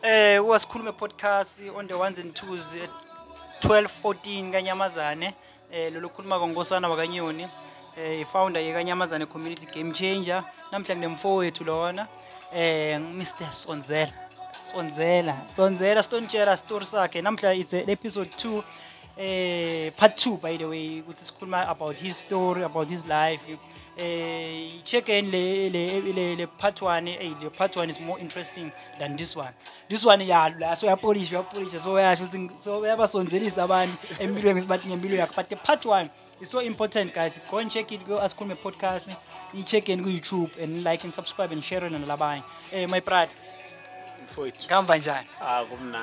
Wasikhuluma podcast on the ones and twos 12-14 kaNyamazane. Lolu khuluma ngosana wakanyoni. Founder yeKanyamazane Community Game Changer. Namhla nginemfowethu lona. Mr. Sonzela Stonchera story sakhe. Namhla it's episode 2. Part 2 by the way, which is about his story, about his life. Check in the part 1. The part 1 is more interesting than this one. This one, yeah, so we polish, so we are choosing, so we have a son, but the part 1 is so important, guys. Go and check it, go ask me podcast, you check in, go YouTube, and like and subscribe and share it and labai. My pride. Come banjani.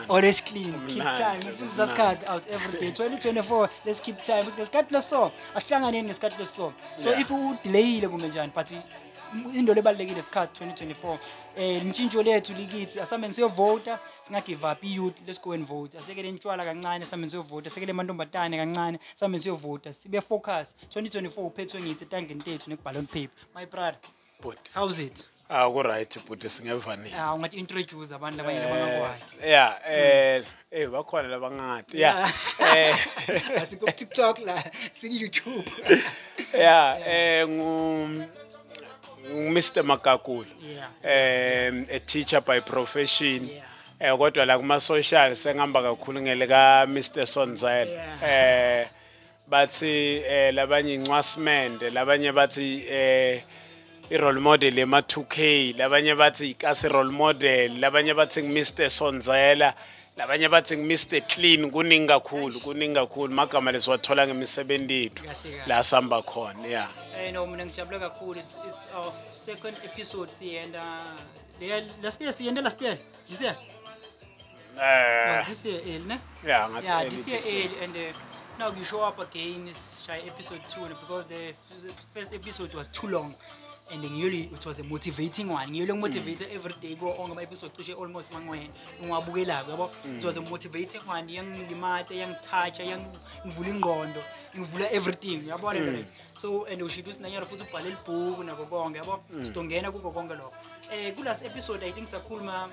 Always clean. Keep time. Just cut out every day. 2024. Let's keep time. Because cut the song. Ashlangane ngesikhathi leso. So if you delay le kumenjani, but into lebalekile isikhathi 2024. Ntshintsho lethu likithi asameni siyovote, singagive up youth. Let's go and vote. Asekele intshwala kancane asameni siyovote. Asekele amantombazane kancane asameni siyovote. Sibe focus. 2024 uphethwe ngithi etandleni tethu nekubhalon paper. My brother. How's it? Right, but singevani. Ungathi introduce abantu abanye labangakwazi. Bakhona labangati. Yeah. Asiko TikTok la, sini YouTube. Mr. Makakul. A teacher by profession. Kodwa la kuma social sengihamba kakhulu ngele ka Mr. Sonzela. Bathi labanye incwasimende, labanye bathi role model ema 2K, labanye bathi ikasi role model, labanye bathi Mr. Sonzela, labanye bathi Mr. Clean, kuningi kakhulu magama lesiwathola ngemisebenzi yethu la samba khona. No, mina ngijabule kakhulu. It's our second episode and last year you see this year ne? This year and now we show up again is episode 2 because the first episode was too long. And then it was a motivating one. You motivated every day. Go on my episode almost mangwen. It was a motivating one. Young limate, young touch, young ngondo, everything. So and we should do nanyara futhi ubhalele ibhuku nako konke yabo. Sidongena kuko konke lokho. Kulast episode I think sakhuluma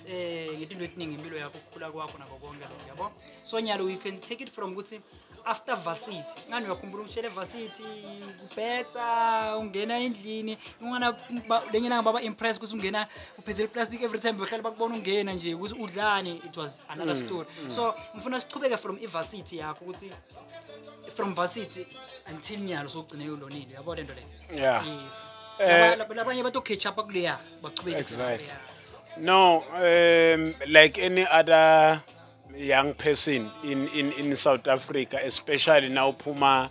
ngezinto eziningi impilo yakho ukukhula kwakho nako konke lokho yabo. So nyalo we can take it from ukuthi after varsity ngani uyakhumbula ukushele varsity kubhetha ungena endlini ungana lenyana ngaba impress ukuthi ungena uphethe plastic every time behlala bakubona ungena nje ukuthi udlani. It was another story. So ngifuna sichubeke from varsity yakho ukuthi from varsity until nyalo sogcine ulonile yabo lento le. Yes. Labanye bato catch up kuleya bachubeke. No, like any other young person in South Africa, especially now Puma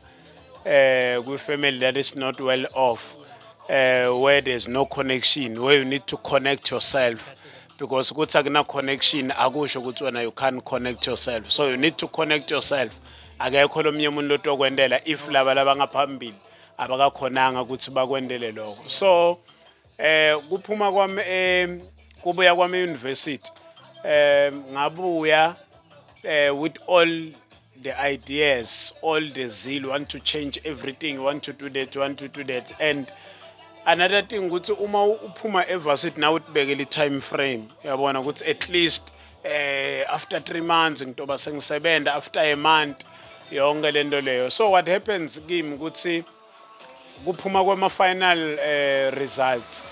with family that is not well off, where there's no connection, where you need to connect yourself, because kutsagna connection akusho ukuthi you can't connect yourself, so you need to connect yourself. Akekho lomnye umuntu otokwendela if laba ngaphambili abakakhonanga ukuthi bakwendele lokho. So kuphuma kwami kubuya kwami university ngabuya with all the ideas, all the zeal, want to change everything, want to do that. And another thing, uma uphuma evarsity now utibekele time frame. Yabona ukuthi at least after 3 months ngitoba sengisebenda, after a month yonke lento leyo. So what happens kimi ukuthi kuphuma kwama final result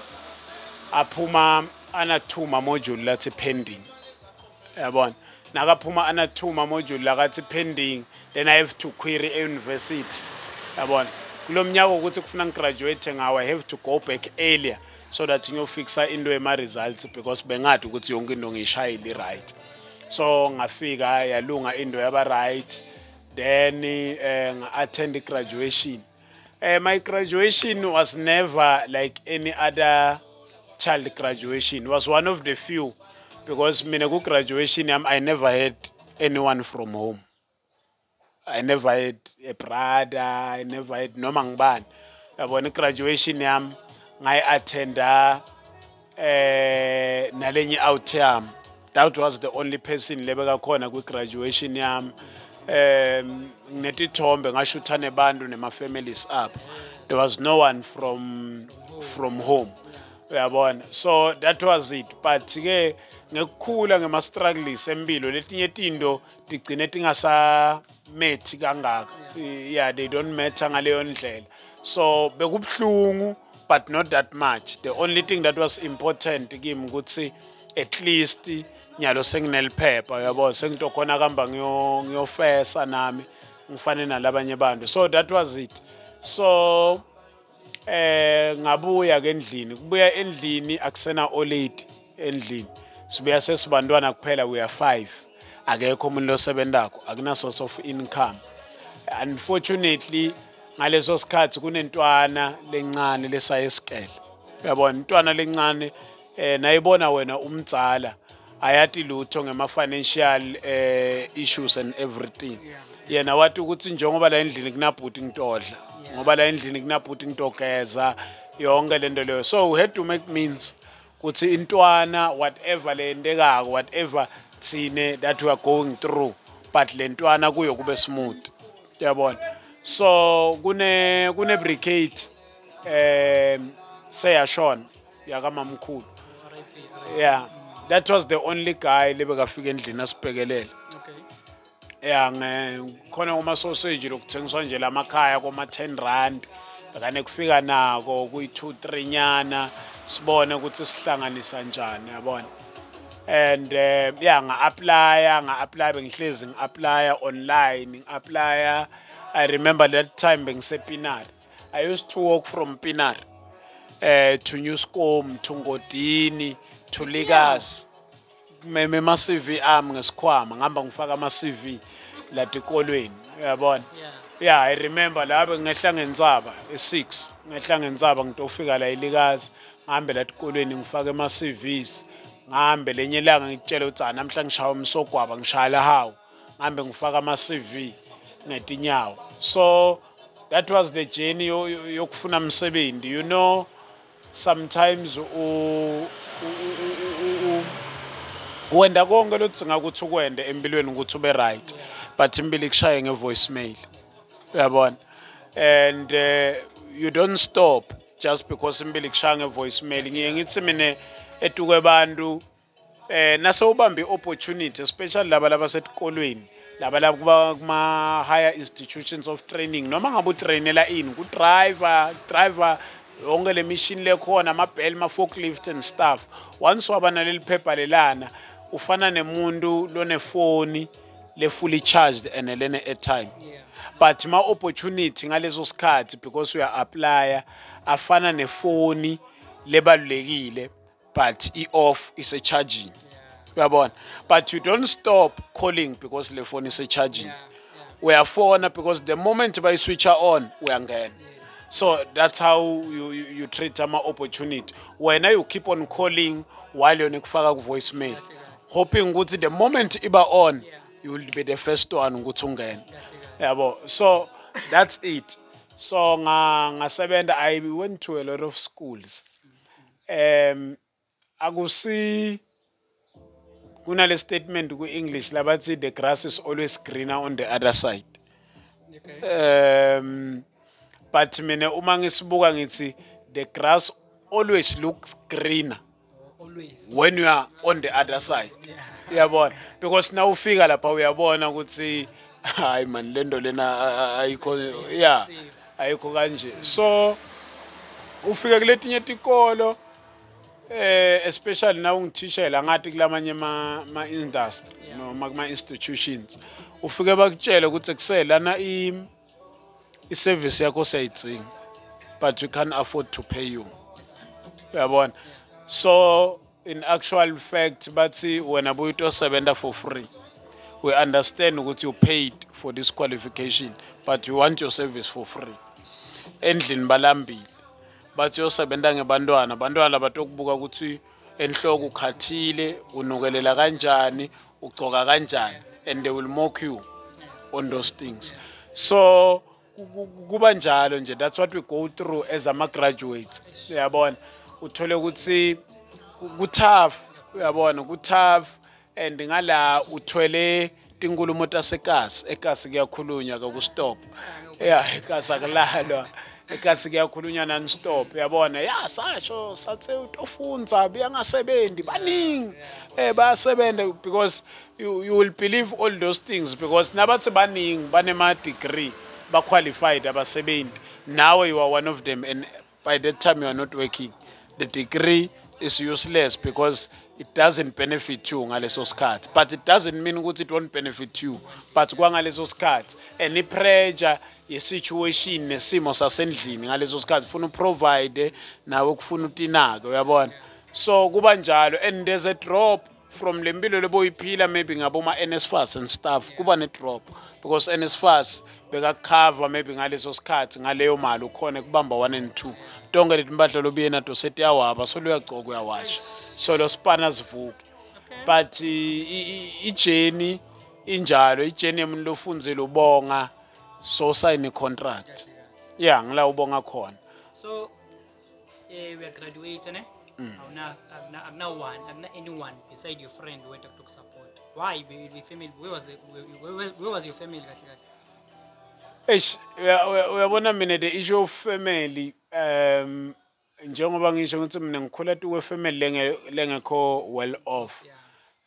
aphuma ana 2 module lathi pending. Yabona nakaphuma ana 2 module lakathi pending, then I have to query a university. Yabona kulomnyaka ukuthi kufuna ngigraduate ngawo, I have to go back earlier so that ngiyofixa into ema results because bengathi ukuthi yonke into ngishayile right. So ngafika yalunga into yaba right, then attend graduation. My graduation was never like any other child graduation. It was one of the few because mina ku graduation I never had anyone from home. I never had a brother, I never had noma ngibani. Yabona graduation yami ngayi attenda nalenye out yami. That was the only person lebeka khona ku graduation yami. Nginetithombe ngashutha nebantu nema families up. There was no one from home. Uyabona. So that was it. But ke ngekukhula ngema-struggles empilo letinye tinto tigcine tingasamethi kangaka. Yeah, they don't matter ngaleyo ndlela. So bekubhlungu, but not that much. The only thing that was important kimi ukuthi at least nyalo sengineliphepha yabo sengitokhona kamba ngiyofesa nami ngifane nalabanye bantu. So that was it. So ngabuya ke endlini, kubuya endlini akusena olate endlini, sibuya sesibantwana kuphela, we are 5, akekho umuntu losebenzako, akuna source of income. Unfortunately ngaleso sikhathi kunentwana lencane lesayesikele, uyabona intwana lencane nayibona wena umdzala ayati lutho ngema-financial issues and everything. Yena wathi ukuthi njengoba la endlini kunabhuti ngitodla, ngoba la endlini kunabhuti ngitogeza, yonke lento leyo. So we had to make means ukuthi intwana whatever leyendekako, whatever thine that we are going through, but lentwana kuyo kube smooth, uyabona. So kune brigade seyashona yakamamkhulu. Yeah, that was the only guy lebekafika endlini asibhekelele. Yeah, khona uma sausage lokuthengiswa nje lamakhaya koma 10 rand, akane kufika nako kuyi 2-3 nyana sibone ukuthi sihlanganisa kanjani, yabona. And yeah, nga-apply bengihlezi ngi-apply online, ngi-apply. I remember that time bengisepinari. I used to walk from Pinari to New Scom, to Ngodini, to Ligas. Ma CV ami ngesikhwama ngihamba ngifaka ama CV la tikolweni, uyabona. Yeah, I remember la bengehla ngentsaba e6, ngehla ngentsaba ngitofika la eLigas, ngihambe la tikolweni ngifaka ama CVs, ngihambe lenye ilanga ngitshela ukuthi namhla ngishaya umsogwaba ngishaya hawo, ngihambe ngifaka ama CV ngetinyawo. So that was the journey yokufuna umsebenzi. You know, sometimes wenda konke lotsinga ukuthi ukwende empilweni ukuthi ube right, but impilo ikushaye ngevoicemail, uyabona. And you don't stop just because impilo ikushaye ngevoicemail. Ngiye ngithi mina etuke bantu nase ubambe opportunity, especially laba labasetikolweni, laba kuma higher institutions of training, noma ngabe utrainela ini ku driver yonke le machine lekhona, ama-bell, ma-forklift and stuff. Once wabana leli phepha lelana ufana nemuntu lonefoni le fully charged and lene airtime. But ma opportunity ngaleso sikhathi, because we are apply afana nefoni lebalulekile but off is a charging, uyabona. But you don't stop calling because the phone is a charging. We are phone because the moment by switch on we are again. So that's how you treat my opportunity. When you keep on calling while you're nekufaka voicemail, hoping ukuthi the moment iba on, you will be the first one ukuthi ungene. Yabo. So that's it. So ngasebenza, I went to a lot of schools. Akusi kunale statement ku English labathi the grass is always greener on the other side. But mina uma ngisibuka ngithi the grass always looks greener when you are on the other side. Uyabona, because now ufika lapha uyabona ukuthi hayi man lento lena ayikho, yeah, ayikho kanje. So ufika kuletinye tikolo especially now ngithishela ngathi kulamanye ma industry noma kuma institutions, ufike bakutshela ukuthi kusela na i-service yakho sayidzinga but we can't afford to pay you, uyabona. So in actual fact bathi wena buya utosebenza for free, we understand ukuthi you paid for this qualification but you want your service for free. Endlini balambile bathi yosebenza ngebantwana, abantwana batokubuka ukuthi enhloko ukhathile, unukelela kanjani, ugcoka kanjani, and they will mock you on those things. So kuba njalo nje, that's what we go through as ama graduates, uyabona. Uthole ukuthi ku-tough, uyabona, ku-tough, and ngala uthwele tinkulumo tasekasi, ekasi kuyakhulunywa akustop. Yeah, ekasi akulalwa. ekasi kuyakhulunywa non-stop uyabona ya sasho sathe utofunza biyangasebenzi baningi bayasebenza because you will believe all those things because nabathi baningi banema degree ba qualified abasebenzi now you are one of them and by that time you are not working the degree is useless because it doesn't benefit you ngaleso sikhathi but it doesn't mean ukuthi it won't benefit you but kwangaleso sikhathi any pressure ye-situation nesimo sasendlini ngaleso sikhathi ufuna uprovide nawe kufuna utinake uyabona so kuba njalo and there's a drop from le mpilo leboyiphila maybe ngaboma NSFAS and stuff kuba ne drop because NSFAS beka cover maybe ngaleso sikhathi ngaleyo mali ukhona kubamba 1 and 2 tonke leti impahla lobiye nato seti yawaba so luyagcoka uyawasha so lo spana sivuke but ijeni injalo ijeni yemuntu lofunzile ubonga so sign a contract yeah ngila ubonga khona so we are graduating I'm now anyone beside your friend who went to support. Why? With family, where was your family? Uyabona mina the issue of family njengoba ngisho ukuthi mina ngikhula tu family lengekho well off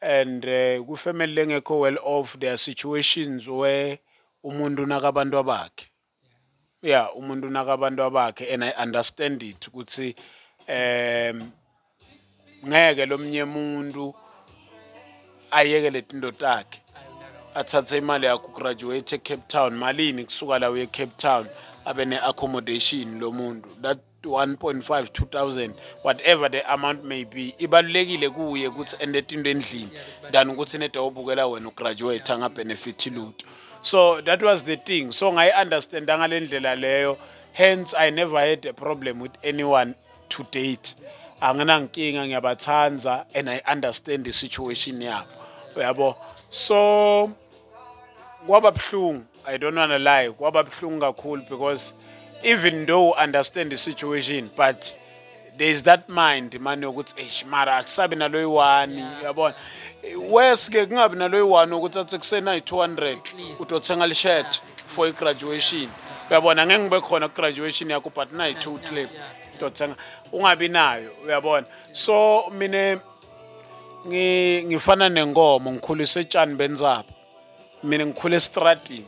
and ku family lengekho well off there are situations where umuntu nakabantu abakhe yeah umuntu nakabantu abakhe and I understand it ukuthi ngeke lomnye umuntu ayeke letinto takhe athathe imali yakho graduate eCape Town malini kusuka la uye eCape Town abe ne accommodation lo muntu that 1.5 2000 whatever the amount may be ibalulekile kuye ukuthi endetinto endlini than ukuthi nede obukela wena ugraduate anga benefit lutho so that was the thing so I understand ngalendlela leyo hence I never had a problem with anyone to date anginankinga ngiyabathanza and I understand the situation yabo uyabo so kwaba bhlungu I don't want to lie kwaba bhlungu kakhulu because even though I understand the situation but there is that mind man yokuthi mara akusabi naloyi wani uyabona wes ke kungabi naloyi wani ukuthi athi kusena 200 utothenga lishirt for graduation uyabona ngeke ngibe khona graduation yakho but na 2 clip utothenga ungabi nayo uyabona so mina ngifana nengomo ngikhuliswe etshani benzapha mina ngikhule estradini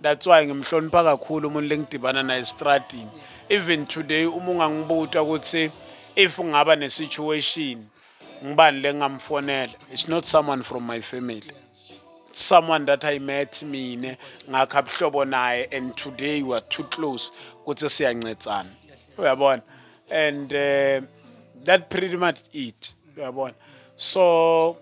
that's why ngimhlonipha kakhulu umuntu lengidibana naye estradini even today uma ungangibuta ukuthi if ngaba ne situation ngibani lengamfonela it's not someone from my family it's someone that I met mina ngakha buhlobo naye and today we are too close ukuthi siyancetsana uyabona and that pretty much it uyabona so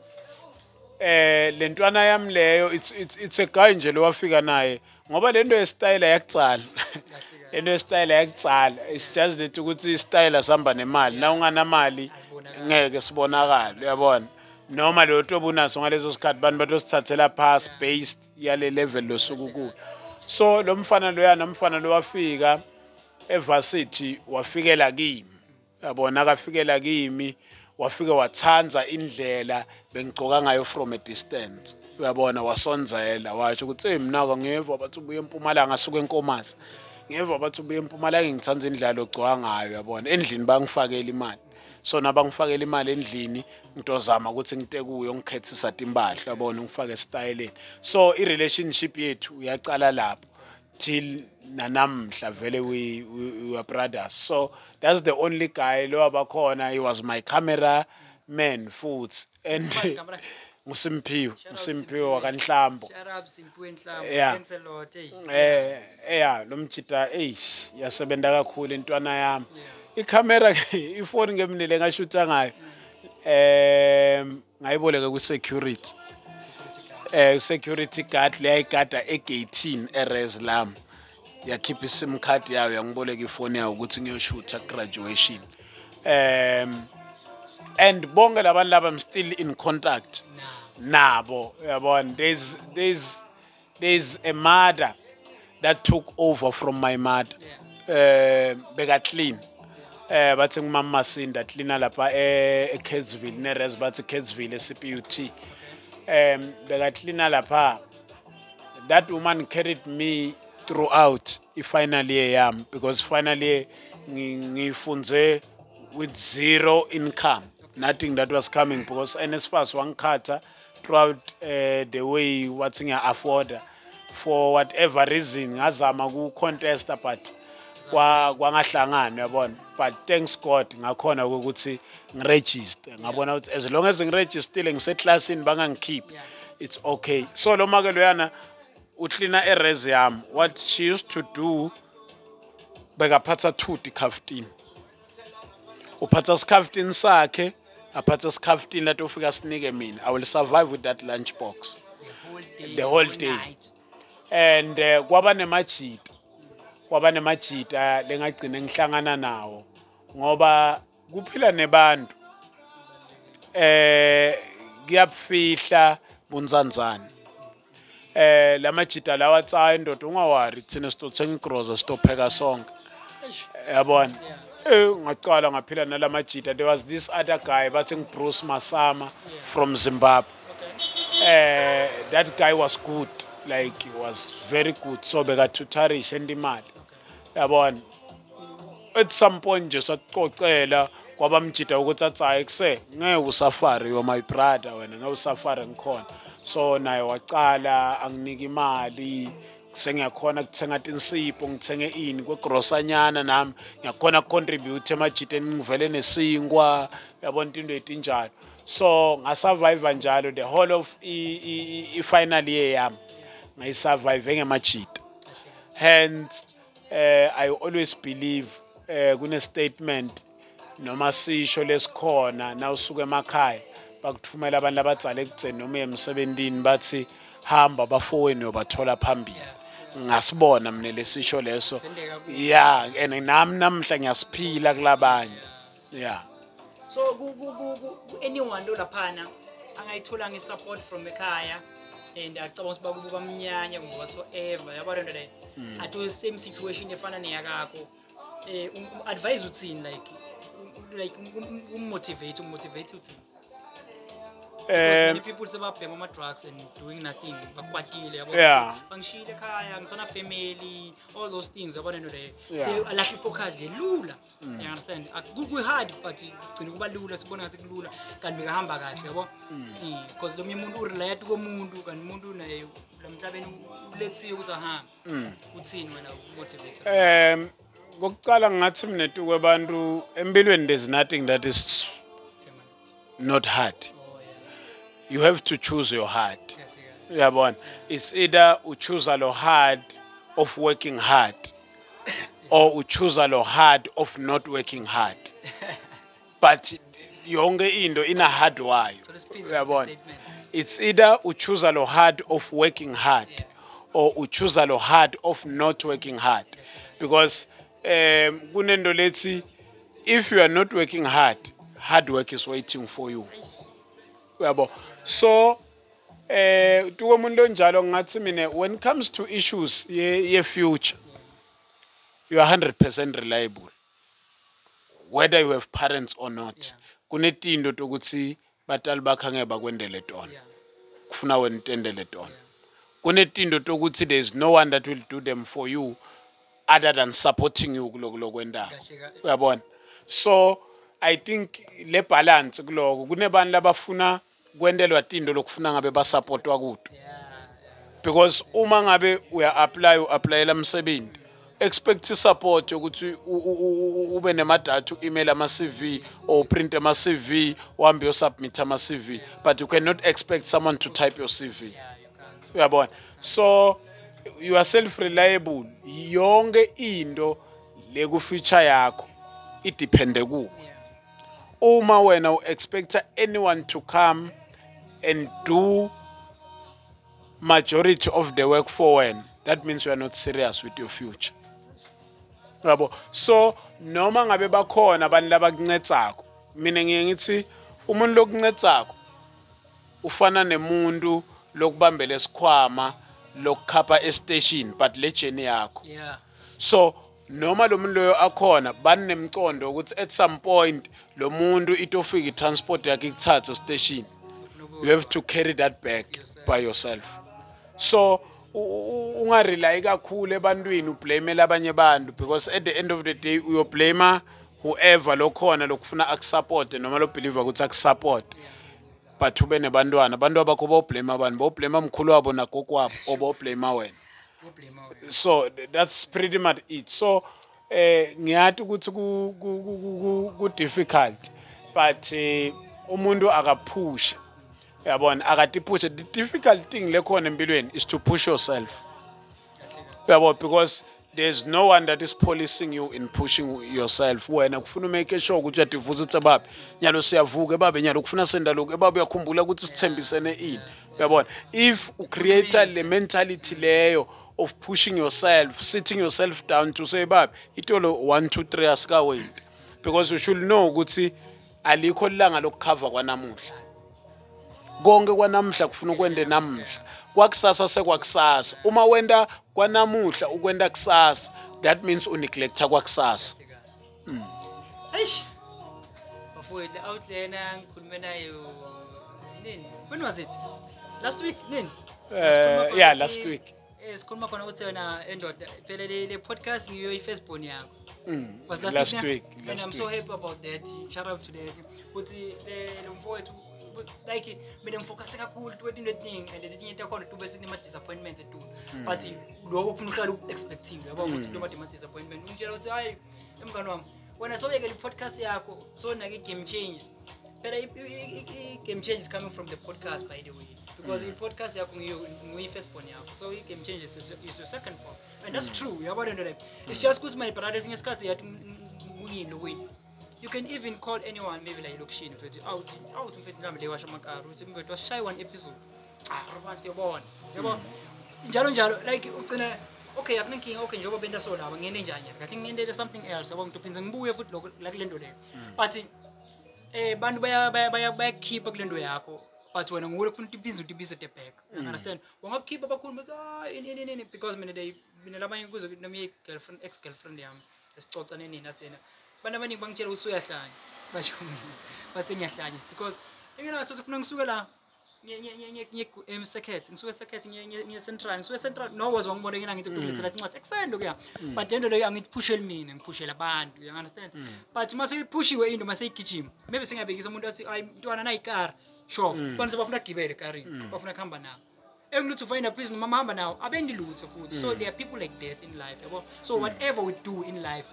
lentwana yami leyo it's a guy nje lowafika naye ngoba lento yestyle yakucala lento yestyle yakucala it's just that ukuthi istyle asihamba nemali na unganamali ngeke sibonakala uyabona noma lo tobu naso ngalezo sikhathi bantu batosithathela pass based yale level losuku ku so lo mfana loyana umfana lo wafika evarsity wafikela kimi yabona akafikela kimi wafika wathanza indlela bengigcoka ngayo from a distance uyabona wasonzela washo ukuthi mina ngeva bathi ubuye eMpumalanga asuke eNkomazi ngeva bathi ubuye eMpumalanga ngithanza indlela ogcoka ngayo yabona endlini bangifakela imali so nabangifakela imali endlini ngitozama ukuthi ngite kuyo ngikhethisa timbahla yabona ngifake style so I relationship yethu uyacala lapho till nanamhla vele we were brothers so that's the only guy lo abakhona he was my camera man futhi and Usimpiwe wakanhlambo thanks a lot lo mjita yasebenza kakhulu intwana yami icamera ifoni ngemnile ngashutha ngayo ngayiboleka ku security guard leyayigada egate eReslam yakhipha iSIM card yayo yangiboleka ifoni yayo ukuthi ngiyoshutha graduation and bonke labantu laba I'm still in contact nabo yabona there's a mother that took over from my mother beka clean bathi ngumama Masinda cleaner lapha eKetsville neres bathi Ketsville eCPUT beka cleaner lapha that woman carried me throughout i-final year yami, because final year ngifunze with zero income, nothing that was coming, because NSFAS wangikhatha throughout the way wathi ngiya-afforda. For whatever reason ngazama ku-contesta but kwangahlangani, uyabona. But thanks God ngakhona ukuthi ngiregister, ngabona ukuthi as long as ngirejistile ngiseklasini bangangikhiphi, it's okay. So lo make loyana uklina erezi yami, what she used to do, bekaphatha 2 tikhaftini, uphatha isikhaftini sakhe, aphatha isikhaftini lathi ufika sinike mina. I will survive with that lunch box the whole day. And kwaba nemajita lengagcine ngihlangana nawo, ngoba kuphila nebantu kuyabufihla bunzanzana. Lamajita lawa tsa indoda ungawari thina sitothenga igroza sitopheka sonke, yabona. Ngaqala ngaphila nalamajita. There was this other guy bathi Bruce Masama from Zimbabwe. That guy was good, like he was very good, so bekathutharish endimali, yabona. At some point nje saxoxela kwabamjita ukuthi atsaye kuse ngeke usafari, you're my brother, wena ngeke usafari ngikhona. So naye waqala anginike imali, sengiyakhona kuthenga tinsipho, ngithenge ini kwegrosanyana, nami ngiyakhona contribute emajiteni ngivele nesingwa, yabona into etinjalo. So ngasurvive njalo the whole of i-final year yami ngayisurvive ngemajita. Hence I always believe kune statement noma sisho lesikhona nawusuka emakhaya bakuthumela abantu abadzala ekutseni noma emsebentini bathi hamba bafowenu yobathola phambili. Ngasibona mina lesisho leso, yeah, and nami namhla ngiyasiphila kulabanye, yeah. So anyone lo laphana angayithola nge-support from ekhaya, and acabanga ukuthi bakubuka mnyanya whatsoever, yabona nto le ato same situation efana neyakakho, advise uthini, like motivate uthini? Because many people sebabhema ama-drugs and doing nothing, bakwatile, yabona, bangishile ekhaya, ngisana family, all those things, yabona nto le. So alahle focus nje lula, you understand? Ku-hard but gcina kuba lula, sibona ngathi kulula kanti bekahamba kahle, yabo. Because lo muntu urelate komuntu kanti umuntu naye lamhlabeni ulethiwe ukuthi ahambe. Uthini wena motivate? Ngokuqala ngathi mina tukwe abantu empilweni, there's nothing that is not hard. You have to choose your heart. Yabona, it's either you choose a lot hard of working hard or you choose a lot hard of not working hard. But yonke into in a hard way. Yabona, it's either you choose a lot hard of working hard or you choose a lot hard of not working hard. Because kunendo lethi, if you are not working hard, hard work is waiting for you. So tuwe mundo njalo ngathi mina, when it comes to issues ye future, you are 100% reliable whether you have parents or not. Kunetindo tokuthi batali bakho angeke bakwendele tona, kufuna wena utendele tona. Kunetindo tokuthi there is no one that will do them for you other than supporting you kuloko kwenda, uyabona. So I think le balance kuloko kunebantu labafuna kwendelwa tindo lokufuna ngabe basupportwa kuto, because uma ngabe uya-applyela msebenzi expect support yokuthi ube nemadata email ama-CV or print ama-CV uhambe uyosubmit ama-CV, but you cannot expect someone to type your CV, uyabona. So you are self-reliable, yonke into lekufuture yakho idepende kuwe. Uma wena u-expecta anyone to come and do majority of the work for when, that means you are not serious with your future. So noma ngabe bakhona abantu labakuncedzako, mina ngiye ngithi umuntu lokuncedzako ufana nemuntu lokubambela esikhwama lokukhapha estation but le journey yakho. So noma lo muntu loyo akhona banemcondo ukuthi at some point lo muntu itofika i-transport yakhe ikuthatha station, you have to carry that bag by yourself. So ungarely kakhulu ebantwini ublame labanye abantu because at the end of the day uyo blame whoever lokhona lokufuna akusupport noma lo believe ukuthi akusupport but ube nebantwana abantu abakho boblame abantu boblame umkhulu wabo nagogo wabo oboblame wena so that's pretty much it so ngiyathi ukuthi ku difficult but umuntu akaphushe yabona akatiphushe the difficult thing lekhona empilweni is to push yourself yabo because there's no one that is policing you in pushing yourself wena kufuna make sure ukuthi uyadivuza ukuthi babe nyalo siyavuka babe nyalo kufuna senda lokho babe uyakhumbula ukuthi sithembisene ini yabona if u create le mentality leyo of pushing yourself sitting yourself down to say babe itolo 1 2 3 asika wait because you should know ukuthi alikho langa lokucover kwanamuhla konke kwanamuhla kufuna ukwende namuhla kwakusasa sekwakusasa uma wenda kwanamuhla ukwenda kusasa that means uneglecta kwakusasa eish bafowethu out there na ngikhuluma nayo nini when was it last week nini yeah last week sikhuluma khona ukuthi wena endoda phela le podcast ngiyo i-firstborn yakho was last week and I'm so happy about that shout out to that ukuthi lo mfowethu like mina ngifocus kakhulu to into thing and the thing ekhona to bese nema disappointment tu but lokho ufuna uhlala expecting yabo ukuthi kulo ma disappointment ungitshela ukuthi hayi emngani wami wena soyeke le podcast yakho so nake game change phela game change is coming from the podcast by the way because the podcast yakho ngiyo firstborn yakho so game change is your second form and that's true yabo lento le it's just because my brothers ngesikhathi yathi nguyini wini you can even call anyone maybe like location for out mfethu nami lewasha amakara uthi mfethu washay one episode roba siyobona yabo njalo like ugcina okay akuninkinga okay njengoba benta so laba ngene njani kahle ngiendele something else yabo ngitophinza ngibuye futhi lokho like lento leyo but bantu baya keep kulento yakho but wena ngule ufuna utibhize the back you understand wangakukhipha abakhulu bathi ini because mina labanye kuzo nami girlfriend ex girlfriend yami esicoca nini nathena bana abaningi bangitshela ukuthi uyahlanya basho base ngiyahlanya because nginathi ufuna ngisuke la second ngisuke second ngiye central no was wangibona ngina ngithi ukulethela incwadi eksendo kuya but lento leyo angitiphusheli mina ngiphushela abantu you understand but mase ipushiwe into mase igijima maybe singabekisa umuntu athi ay mntwana nayicar sure bantu bafuna gibele car bafuna kuhamba nawo engilutho find a business mama hamba nawo abendilutho futhi so there are people like that in life yabo so whatever we do in life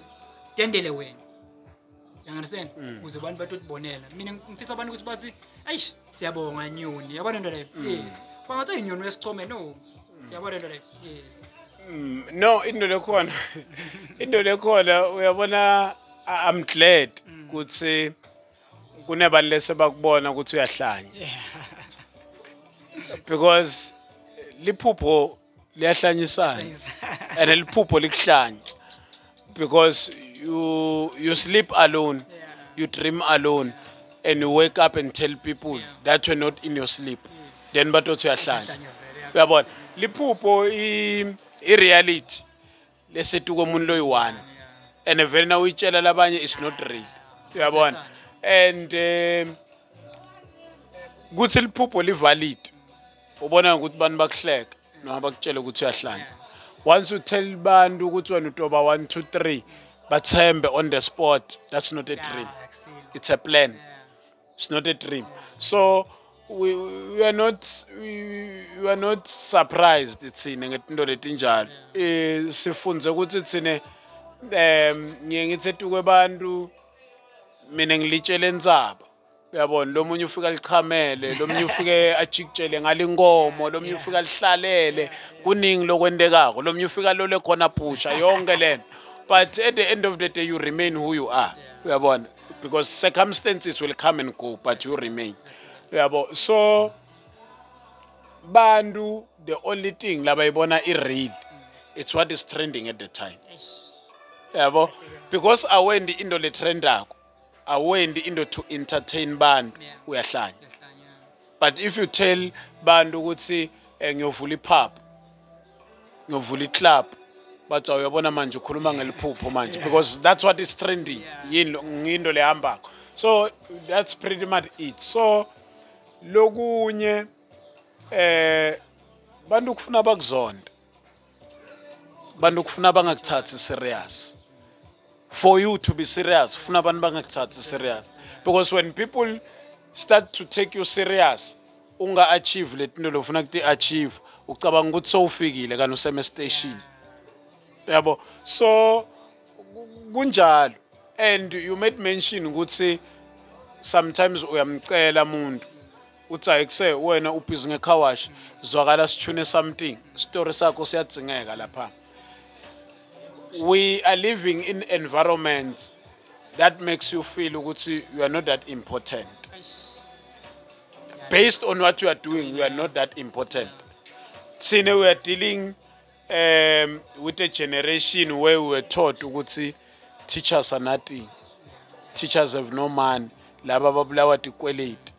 tendele wena you understand ukuze abantu batotibonela mina ngifisa abantu ukuthi bathi ayish siyabonga nyoni yabona into leyo yes bangathi inyoni wesichome no yabona into leyo yes no into lekhona uyabona I'm glad ukuthi kunebalese bakubona ukuthi uyahlanya because liphupho liyahlanyisana and liphupho likuhlanya because you sleep alone you dream alone and you wake up and tell people that you're not in your sleep then batothi uyahlanya uyabona liphupho I reality lesetu komuntu loyi-1 and vele na uyitshela labanye is not real uyabona and kuthi liphupho livalid ubona ukuthi abantu bakuhleka noma bakutshela ukuthi uyahlanya once you tell bantu ukuthi wena utoba 1 2 3 bathembe on the spot that's not a dream it's a plan it's not a dream so we are not surprised itsine ngetinto letinjalo sifunze ukuthi tsine ngiye ngithethu kwebantu mina ngilitshele entsaba uyabona lo munye ufika lichamele lo munye ufike ajikitshele ngalinkomo lo munye ufika lihlalele kuningi lokwendekako lo munye ufika lo lekhona phusha yonke lento but at the end of the day you remain who you are uyabona because circumstances will come and go but you remain uyabo so bantu the only thing labayibona I-real it's what is trending at the time yabo because awendi into le trendako awendi into to entertain bantu uyahlanya but if you tell bantu ukuthi ngiyovula ipub ngiyovula iclub bathi uyabona manje ukhuluma ngeliphupho manje because that's what is trending yinto lehambako so that's pretty much it so lokunye bantu kufuna bakuzonda bantu kufuna bangakuthathi serious. For you to be serious, kufuna bantu bangakuthathi serious. Because when people start to take you serious, unga achieve letinto lofuna kuti achieve, ucabanga ukuthi sowufikile kana useme station. Yabo. So kunjalo. And you made mention ukuthi sometimes uyamcela umuntu uthi ayikuse wena ubhizi ngecar wash zwakala sithune something story sakho siyadzingeka lapha. We are living in environment that makes you feel ukuthi you are not that important. Based on what you are doing, you are not that important. See, we are dealing with a generation where we were taught ukuthi teachers are nothing. Teachers have no man. Laba babulawa tikweleti.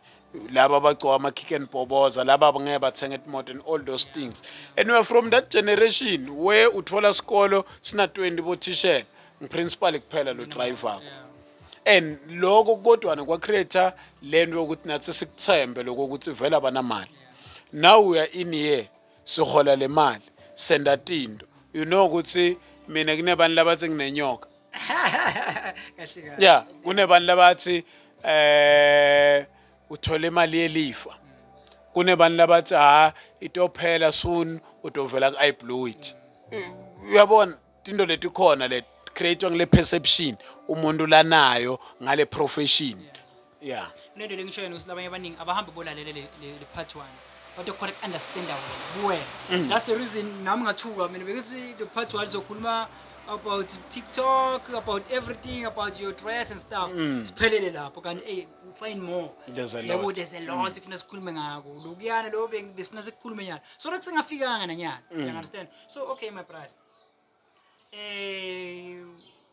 Laba bagqoka ama-kick and boboza. Laba ngeke bathenga imoto and all those things. And we are from that generation where uthola skolo sina 20 bo-t-shirt. Principal kuphela lo driver. And loko kodwa kwa creator lento yokuthi nathi sikuthembe lokho ukuthi vela banamali. Now we are in here sihola le mali senda tinto. You know ukuthi mina kunebantu labathi nginenyoka. Yeah, kunebantu labathi uthole imali yelifa. Kunebantu labathi itophela soon utovela I blew it. Uyabona into leti khona le create ngale perception umuntu lanayo ngale profession. Yeah. Nento lengisho yena usilabanye abaningi abahamba bolalele le part 1. But the correct understand wena. That's the reason nami ngathuka mina because the part 1 zokhuluma about TikTok, about everything, about your dress and stuff. Siphelele lapho kanti find more. There's a lot. There's a lot ifuna sikhulume ngako. Lokuyana lo besifuna sikhulume nyana. So that singafikanga nanyana. You understand? So okay my brother.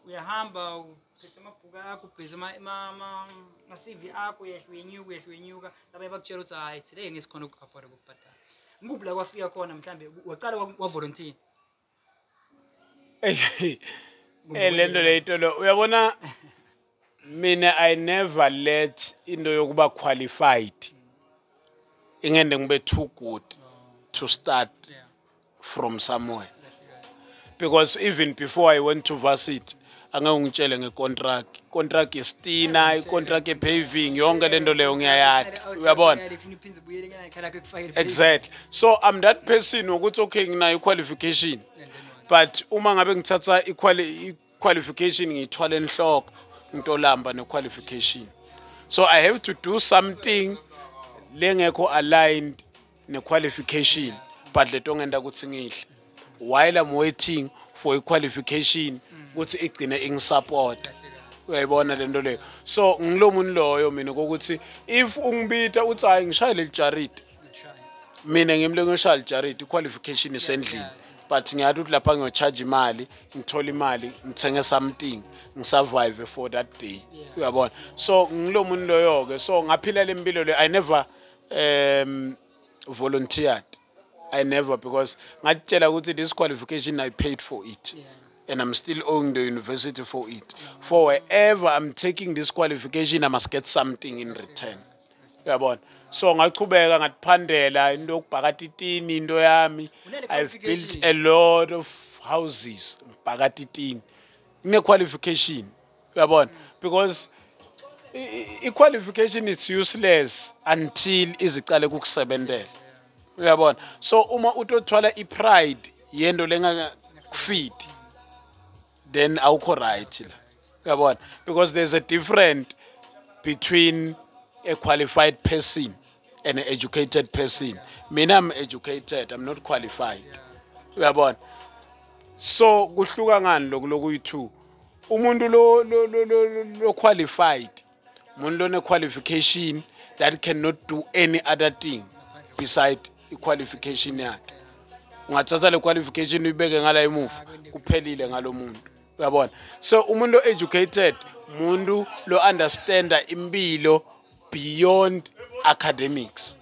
Uyahamba uphethe amabhuku akho ubheze ma-CV akho uyehluyenyuka laba bakutshela ukuthi hayi today ngesikhona uku-afford ukubhadala. Ngikuphi la kwafika khona mhlambe waqala wa-volunteer? Lento leyito lo uyabona mina I never let into yokuba qualified ingende ngibe too good to start from somewhere. Because even before I went to varsity, angangitshele ngecontract. Contract istina, icontract epaving, yonke lento leyo ngiyayazi. Uyabona? Exactly. So I'm that person ukuthi okay ngina qualification. But uma ngabe ngithatha qualification ngithwala enhloko ngitolamba ne-qualification. So I have to do something lengekho aligned ne-qualification but leto ngenda ukuthi ngihle. While I'm waiting for a qualification ukuthi igcine ingisupport. Uyayibona lento leyo. So ngilo muntu loyo mina ukuthi if ungibita uthi hayi ngishayele ijaridi. Mina ngimle ngishayele ijaridi qualification isendlini. But ngiyathi ukuthi lapha ngiyocharge imali, ngithola imali, ngithenge something, ngisurvive for that day. Uyabona? So ngilo muntu loyo ke so ngaphila lempilo le I never volunteered. I never because ngatshela ukuthi this qualification I paid for it. And I'm still owing the university for it. For wherever I'm taking this qualification I must get something in return. Uyabona? So ngaqhubeka ngatiphandela into yokubhakata itini into yami. I've built a lot of houses ngibhakata itini. Ngine qualification. Uyabona? Because i-qualification is useless until izicale kukusebenzela. Uyabona? So uma utothwala i-pride yento lengakufit then awukho right la. Uyabona? Because there's a difference between a qualified person and an educated person. Mina I'm educated, I'm not qualified. Uyabona? So kuhluka ngani lokuyi-2. Umuntu lo qualified, umuntu lo ne qualification that cannot do any other thing beside i-qualification yakhe. Ungathatha le qualification uyibeke ngala emuva kuphelile ngalo muntu. Uyabona? So umuntu educated, umuntu lo understanda impilo beyond academics.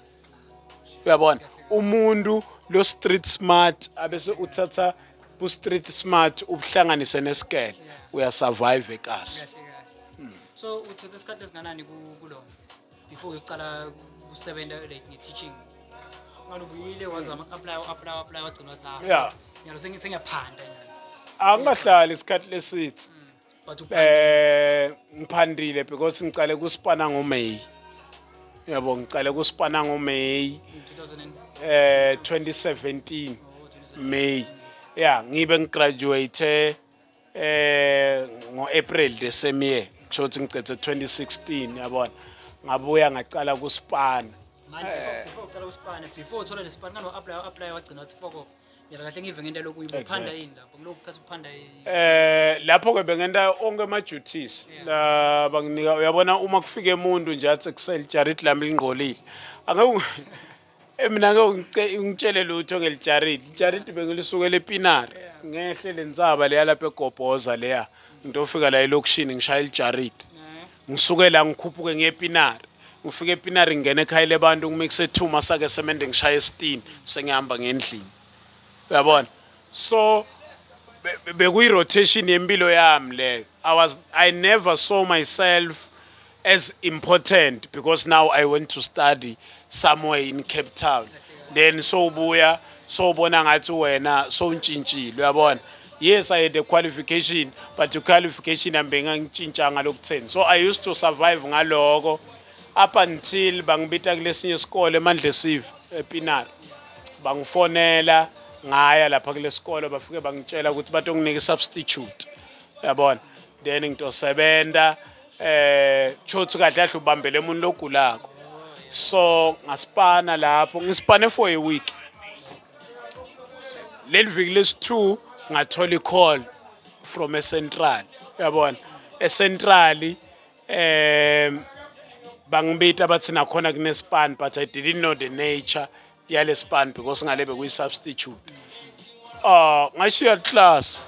Uyabona? Umuntu lo street smart abese uthatha bu street smart ubuhlanganise nesikele uyasurvive ekasi. So uthatha isikhathi esinganani kulona before uqala usebenza like nge-teaching? Ngalubuyile wazama apply wagcina wathi yeah. Ngiyalo sengiyaphanda Angahlali isikhathi lesithu. But Ngiphandile because ngicale kuSpana ngoMay. Yabo ngicale kuSpana ngoMay 2017 May. Yeah, ngibe ngigraduate ngo-April the same year. Shothi ngicethe 2016 yabona. Ngabuya ngacala kuSpana. Before ucala kuSpana, before uthola leSpana ngano apply wagcina wathi fuck off. Yena kahle ngive ngento lokhu uyiphanda yini lapho kulokhu khathi uphanda lapho ke bengenta onke ama duties la banginika uyabona uma kufike umuntu nje athi kusel Jared lami lingqolile angeke mina ngitshele lutho ngelijarid Jared bengilisukela ePinari ngehle lenzaba leya lapha eGobhoza leya ngitofika la elokishini ngishaya iJarid ngisukela ngikhuphuke ngePinari ngifike ePinari ngene ekhaya lebantu ngimixe thuma sake semende ngishaya esitini sengihamba ngendlini uyabona so bekuyi rotation yempilo yami le I never saw myself as important because now I went to study somewhere in Cape Town then so buya so bona ngathi wena so untshintshile uyabona yes I had a qualification but the qualification ambenga ngitshintshanga lokutheni so I used to survive ngaloko up until bangibita kulesinye isikole eMandlesive ePinari bangifonela ngaya lapha kule sikole bafike bangitshela ukuthi batonginika substitute yabona then ngitosebenta chothi kahle kahle ubambele umuntu logulako so ngaSpana lapho ngiSpane for a week leliviki lesi2 ngathola icall from eCentral yabona eCentral bangibita bathi nakhona kuneSpan but I didn't know the nature yale Span because ngale bekuyi substitute ngashiya class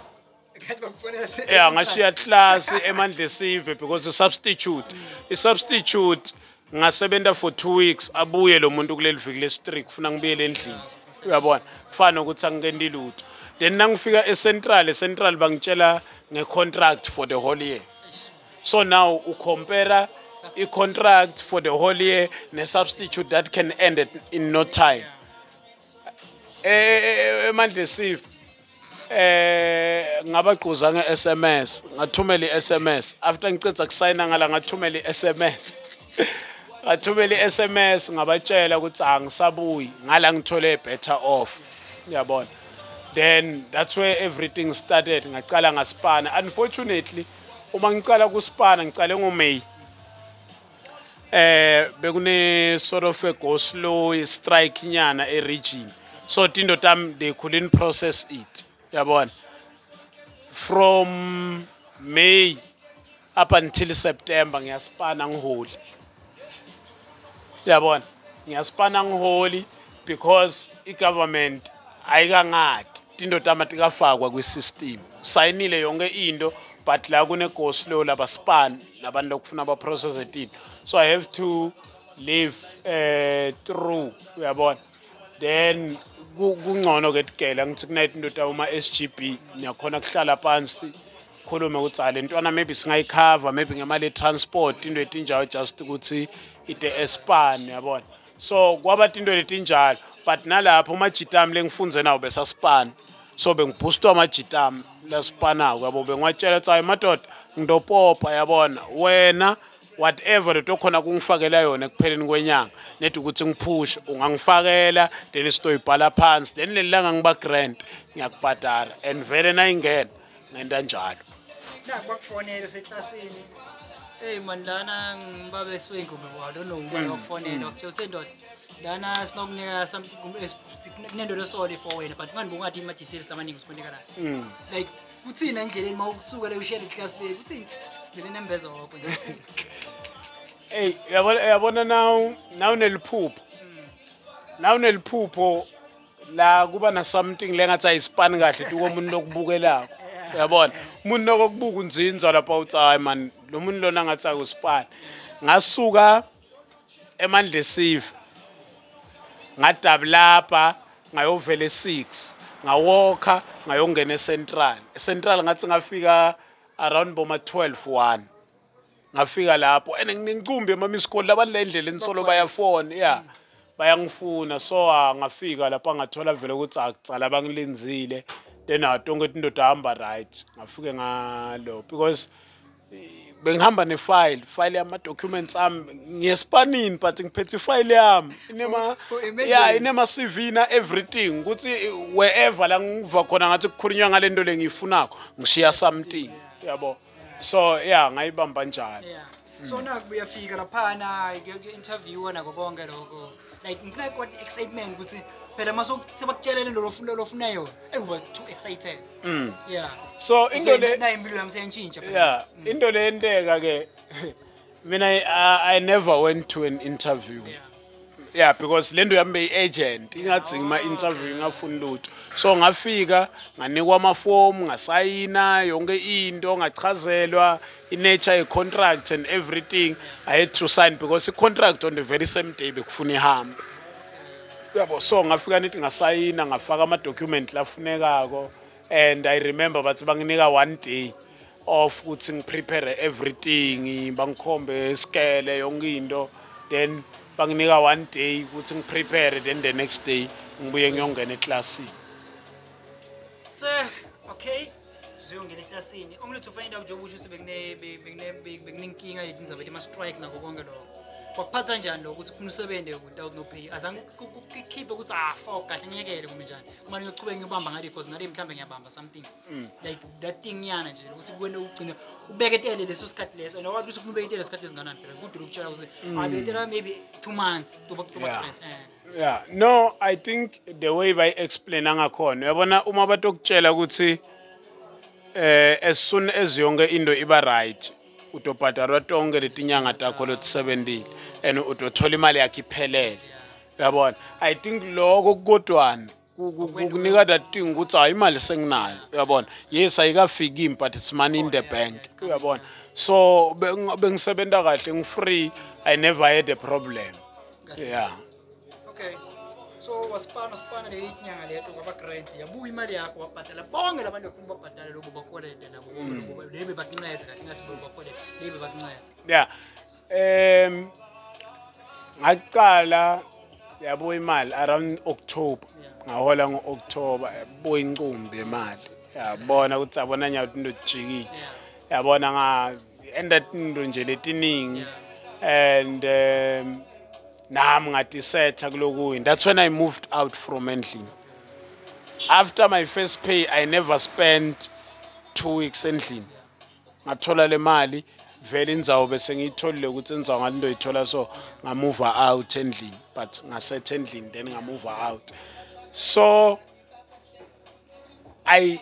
yeah ngashiya class eMandlesive because the substitute ngasebenza for 2 weeks abuye lo muntu kuleli viki lesi3 kufuna ngibuyele endlini uyabona kufana ukuthi angikendi lutho then nangifika eCentral bangitshela ngecontract for the whole year so now u compare a contract for the whole year ne substitute that can end in no time Mandlesive ngabagquza ngeSMS ngathumela iSMS after ngicetha kusayina ngala ngathumela iSMS ngathumela iSMS ngabatshela ukuthi angisabuyi ngala ngithole better off uyabona then that's where everything started ngacala ngaSpana unfortunately uma ngicala kuSpana ngicale ngoMay bekune sort of a go slow strike nyana region so tindo tam they couldn't process it yabona from May up until September ngiyaSpana ngiholi yabona ngiyaSpana ngiholi because igovernment ayikangadi tindo tam atikafakwa kwisystem sayinile yonke into but la kune go slow laba Span labantu lokufuna ba process it so I have to live through uyabona then kungcono ke tigela ngithi kunayithi into uma SGB niyakhona kuhlala phansi khulume ukuthi ale ntwana maybe singayicover maybe ngemali transport into etinjayo just ukuthi ite Span yabona so kwaba into letinjalo but nalapho amajitami lengifunze nawo besa Span so bengiboostwa amajitami la Spana yabo bengwatshela ukuthi hayi madoda ngidopopa yabona wena whatever letokhona kungifakela yona ekupheleni kwenyanga nethi ukuthi ngiphushe ungangifakela then isitoyibhala phansi then lelanga ngiba grant ngiyakubhadala and vele nayingena ngenda njalo bakufonela seklasini hey man lana ngibabe swingu I don't know uba bakufonela ukuthe ndoda lana sibakunika something kunendoda esole for wena but manje bungathi ima details lamaningi usikoneka la like uthina endleleni mawusuka le ushare iclass le uthini le numbers wakho nje uthini hey yabona now neliphupho la kuba na something lengathi ayispan kahle komuntu lokubukelako yabona umuntu lokubuka unzinza lapha uthi hayi man lo muntu lona ngathi akuspan ngasuka eMandlesive ngadabulapa ngayovela e6 ngawalka ngayongena eCentral ngathi ngafika around boma 12:1 ngafika lapho ngincumbi emamiskole labantu la endleleni solo bayafona yeah bayangifuna so ngafika lapha ngathola vele ukuthi akucala bangilenzile then atonke into dahamba right ngafike ngalo because bengihamba file yama documents ngiyespanini but ngiphethe ifile yami inema CV na everything ukuthi wherever la ngiva khona ngathi kukhulunywa ngalento lengiyifunako ngishiya something yabo so yeah ngayibamba njalo so nakuyafika laphana interview nako konke lokho like ngifuna what excitement ukuthi phela masokutshela lento lofuna yona uba too excited yeah so into le na impilo yami seyantshintsha yeah into le enteka ke when I never went to an interview yeah because lento yami be-agent ingadzingi ma-interview ngafuni lutho so ngafika nganikwa amafomu ngasayina yonke into ngachazelwa i-nature ye-contract and everything I had to sign because i-contract on the very same day bekufuna ihambe yabo so ngafika nithi ngasayina ngafaka ama-document lafunekako and I remember bathi banginika 1 day off ukuthi ngiprepare everything bangikhombe iskele yonke into then banginika 1 day ukuthi ngiprepare then the next day ngibuye ngiyongena eklasini okay ziyongena eklasini umlutho ufana into njengoba usho ukuthi bekunenkinga yedinzabe ema strike nako konke lokho wakuphatha njani lokho ukuthi ufuna usebenze without no pay azange kukhiphe ukuthi fuck kahle ngiyekele kuma njani uma ngiyochubeka ngibamba ngale cause ngale mhlambe ngiyabamba something like that thing yana nje ukuthi kuwena ugcina ubeketele leso sikhathi leso noma ukuthi ufuna ubeketele isikhathi esinganani phela kude ukutshela ukuthi abeketela maybe 2 months to yeah no I think the way by explain ngakhona uyabona uma batokutshela ukuthi as soon as yonke into iba right utobhadalwa tonke letinyanga takho lotisebentile and utothola imali yakhe iphelele uyabona I think lokho kodwana kukunika that thing ukuthi hayi imali senginayo uyabona yes ayikafiki but it's money in the bank uyabona so bengisebenta kahle ngifree I never had a problem yeah okay so wasipana le inyanga leto kwaba grants yabuya imali yakho wabhadala bonke labantu bafuna babhadala lokho bakolede nabo bonke lebe bakunceda kahle ngasibo bakolede lebe bakunceda yeah ngaqala yabuya imali around October ngahola ngo-October yabuya incumbi imali yabona ukuthi abona nyawo into jikile yabona enda into nje letiningi and nami ngadisetha kulokuyi that's when I moved out from endlini after my first pay I never spent 2 weeks endlini ngathola le mali vele indzawo bese ngiyitholile ukuthi indzawo ngalinto yithola so ngamove out endlini but ngasetha endlini then ngamove out so I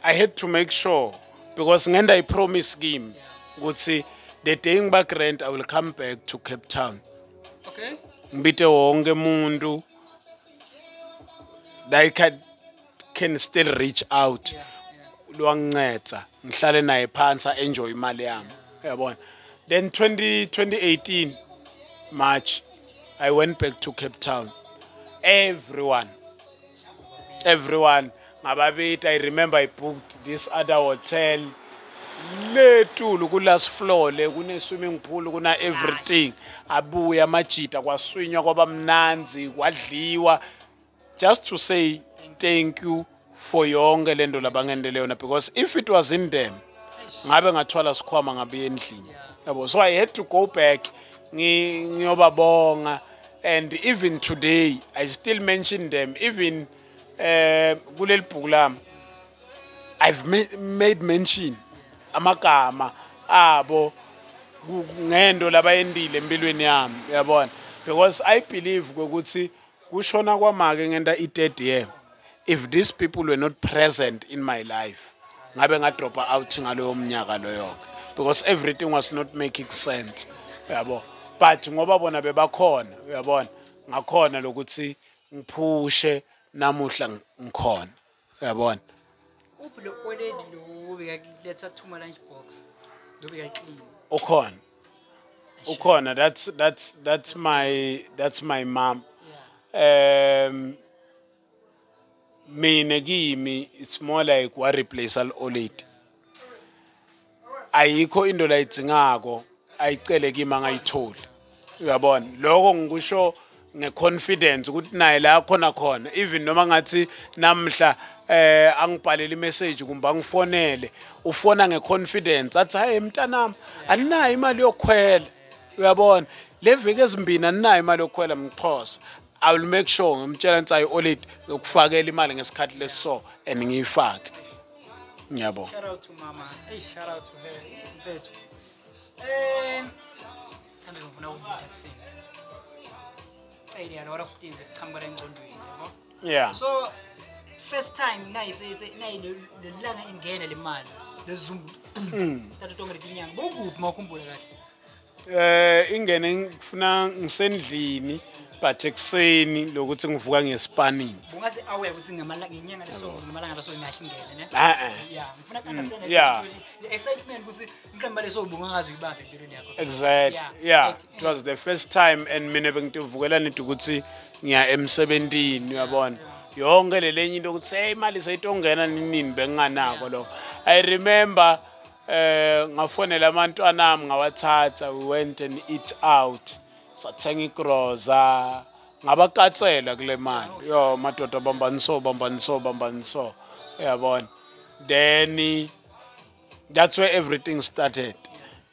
had to make sure because ngenda I promise kimi ukuthi the day ngiba grant I will come back to Cape Town okay ngibite wonke umuntu like I can still reach out lwanginceda ngihlale naye phansi enjoy imali yami uyabona then 2018 March I went back to Cape Town everyone ngababiti I remember I booked this other hotel letulu ku last floor le kune swimming pool kuna everything abuya amajita kwaswinywa kwaba mnanzi kwadliwa just to say thank you for yonke lento labangendele yona because if it was in them ngabe ngathwala sikhwama ngabe endlini yabo so I had to go back ngiyobabonga and even today I still mention them even kuleli bhuku lami I've made mention amagama abo ngento labayendile empilweni yami uyabona because I believe ukuthi kushona kwamake ngenta i3rd year if these people were not present in my life ngabe ngadropa out ngaloyo mnyaka loyo because everything was not making sense uyabo but ngoba bona bebakhona uyabona ngakhona lokuthi ngiphushe namuhla ngikhona uyabona uphi lo already lo bekaletha 2 lunch box lo bekaclean ukhona that's my mom mina kimi it's more like wa replace all old ayikho into la idzingako ayicele kimi angayitholi uyabona lokho ngikusho ngeconfidence ukuthi naye la khona even noma ngathi namhla angibhalele imessage kumbe angifonele ufona ngeconfidence athi hayi mntanami alinayo imali yokukhwela uyabona le veke ezimbini aninayo imali yokukhwela mXhosa I will make sure ngimtshela ntsay olid ukufakela imali ngesikhathi lesiso and ngiyifake ngiyabo. Shout out to mama. Hey, shout out to her mfethu. Kambe ngifuna ukubuza kuthini. There are a lot of things that come around engqondweni yabo. Yeah. So first time nayi le langa ingena le mali lezumbu thathu tonke letinyanga bokuphi mawukhumbula kahle. Ingene ngifuna ngisendlini but ekuseni lokuthi ngivuka ngespanning. Bungazi aware ukuthi ngenyanga leso ngemalanga leso ingahle ingene ne? Yeah, ngifuna understand yeah. The excitement ukuthi mhlamba leso bungazi uyibambe empilweni yakho. Exactly. Yeah. It was the first time and mina bengivukela nithi ukuthi ngiya emsebentini uyabona. Yonke lelenye into ukuthi hey imali seyitongena nini benginganako lo. I remember ngafonela abantwana nami ngawathatha we went and eat out. Sathenga igroza ngabaqatsela kule mali yo madoda bambaniso uyabona then that's where everything started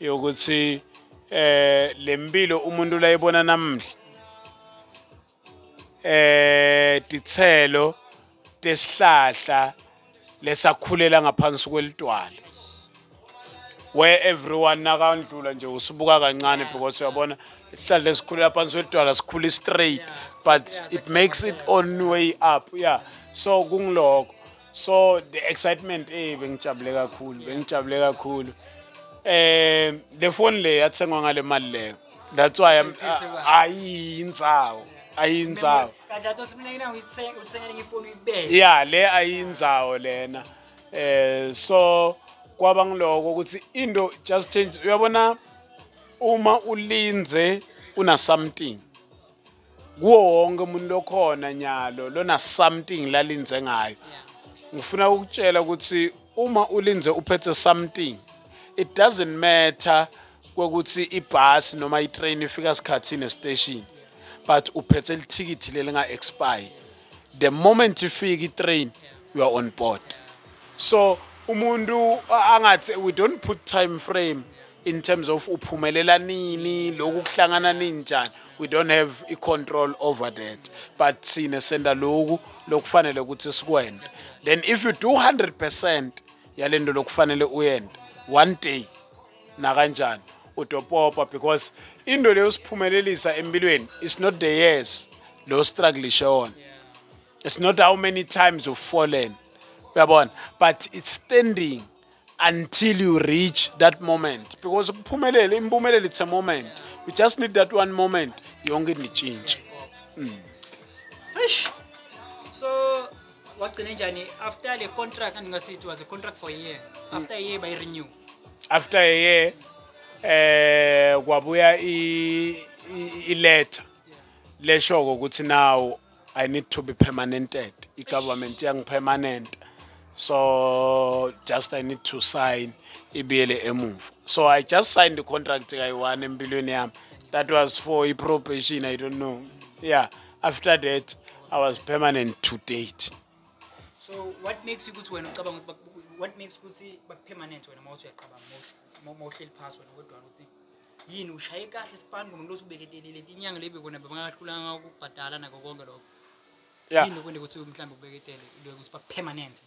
yokuthi lempilo umuntu la ibona namhla titselo tesihlahla lesakhulela ngaphansi kwelitwala where everyone nakandlula nje usibuka kancane because uyabona isihlahla esikhulela phansi kwelitwala sikhula straight but it makes it on way up yeah so kungiloko so the excitement bengijabule kakhulu the phone le yathengwa ngale mali leyo that's why ayinzawo kanti athi simina ngithengele ngifoni ibeke yeah le ayinzawo lena so kwaba ngiloko ukuthi into just change uyabona uma ulinze una something kuwo wonke umuntu lokhona nyalo lona something lalinze ngayo ngifuna ukutshela ukuthi uma ulinze uphethe something it doesn't matter ukuthi ibus noma itrain ifika sikhathini estation but uphethe ithikithi lelinga expire the moment ifika itrain you are on board so umuntu angathi we don't put time frame in terms of uphumelela nini lokhu kuhlangana nini njani we don't have a control over that but sine senda lokhu lokufanele ukuthi sikwende then if you do 100% yalento lokufanele uyende one day na kanjani utopopa because into leyo siphumelelisa empilweni it's not the years lo struggle shona it's not how many times you've fallen uyabona but it's standing until you reach that moment because impumelelo it's a moment you just need that one moment yonke nichintshe so wagcina njani after the contract andingathi it was a contract for a year after a year by renew after a year kwabuya I letter leshoko ukuthi now I need to be permanented I-government yang permanent so just I need to sign ibiyele emuva so I just signed the contract kayi-1 empilweni yami that was for i-probation I don't know yeah after that I was permanent to date so what makes you ukuthi wena ucabanga what makes ukuthi permanent wena mawuthi uyaqabanga mawuhleli phasi wena kodwa ukuthi yini ushaye kahle isipani ngomuntu osubeketelile inyanga lebe kona bengahlulanga ukubhadala nako konke lokho yini kwende ukuthi mhlawumbe ubeketele into ukuthi permanent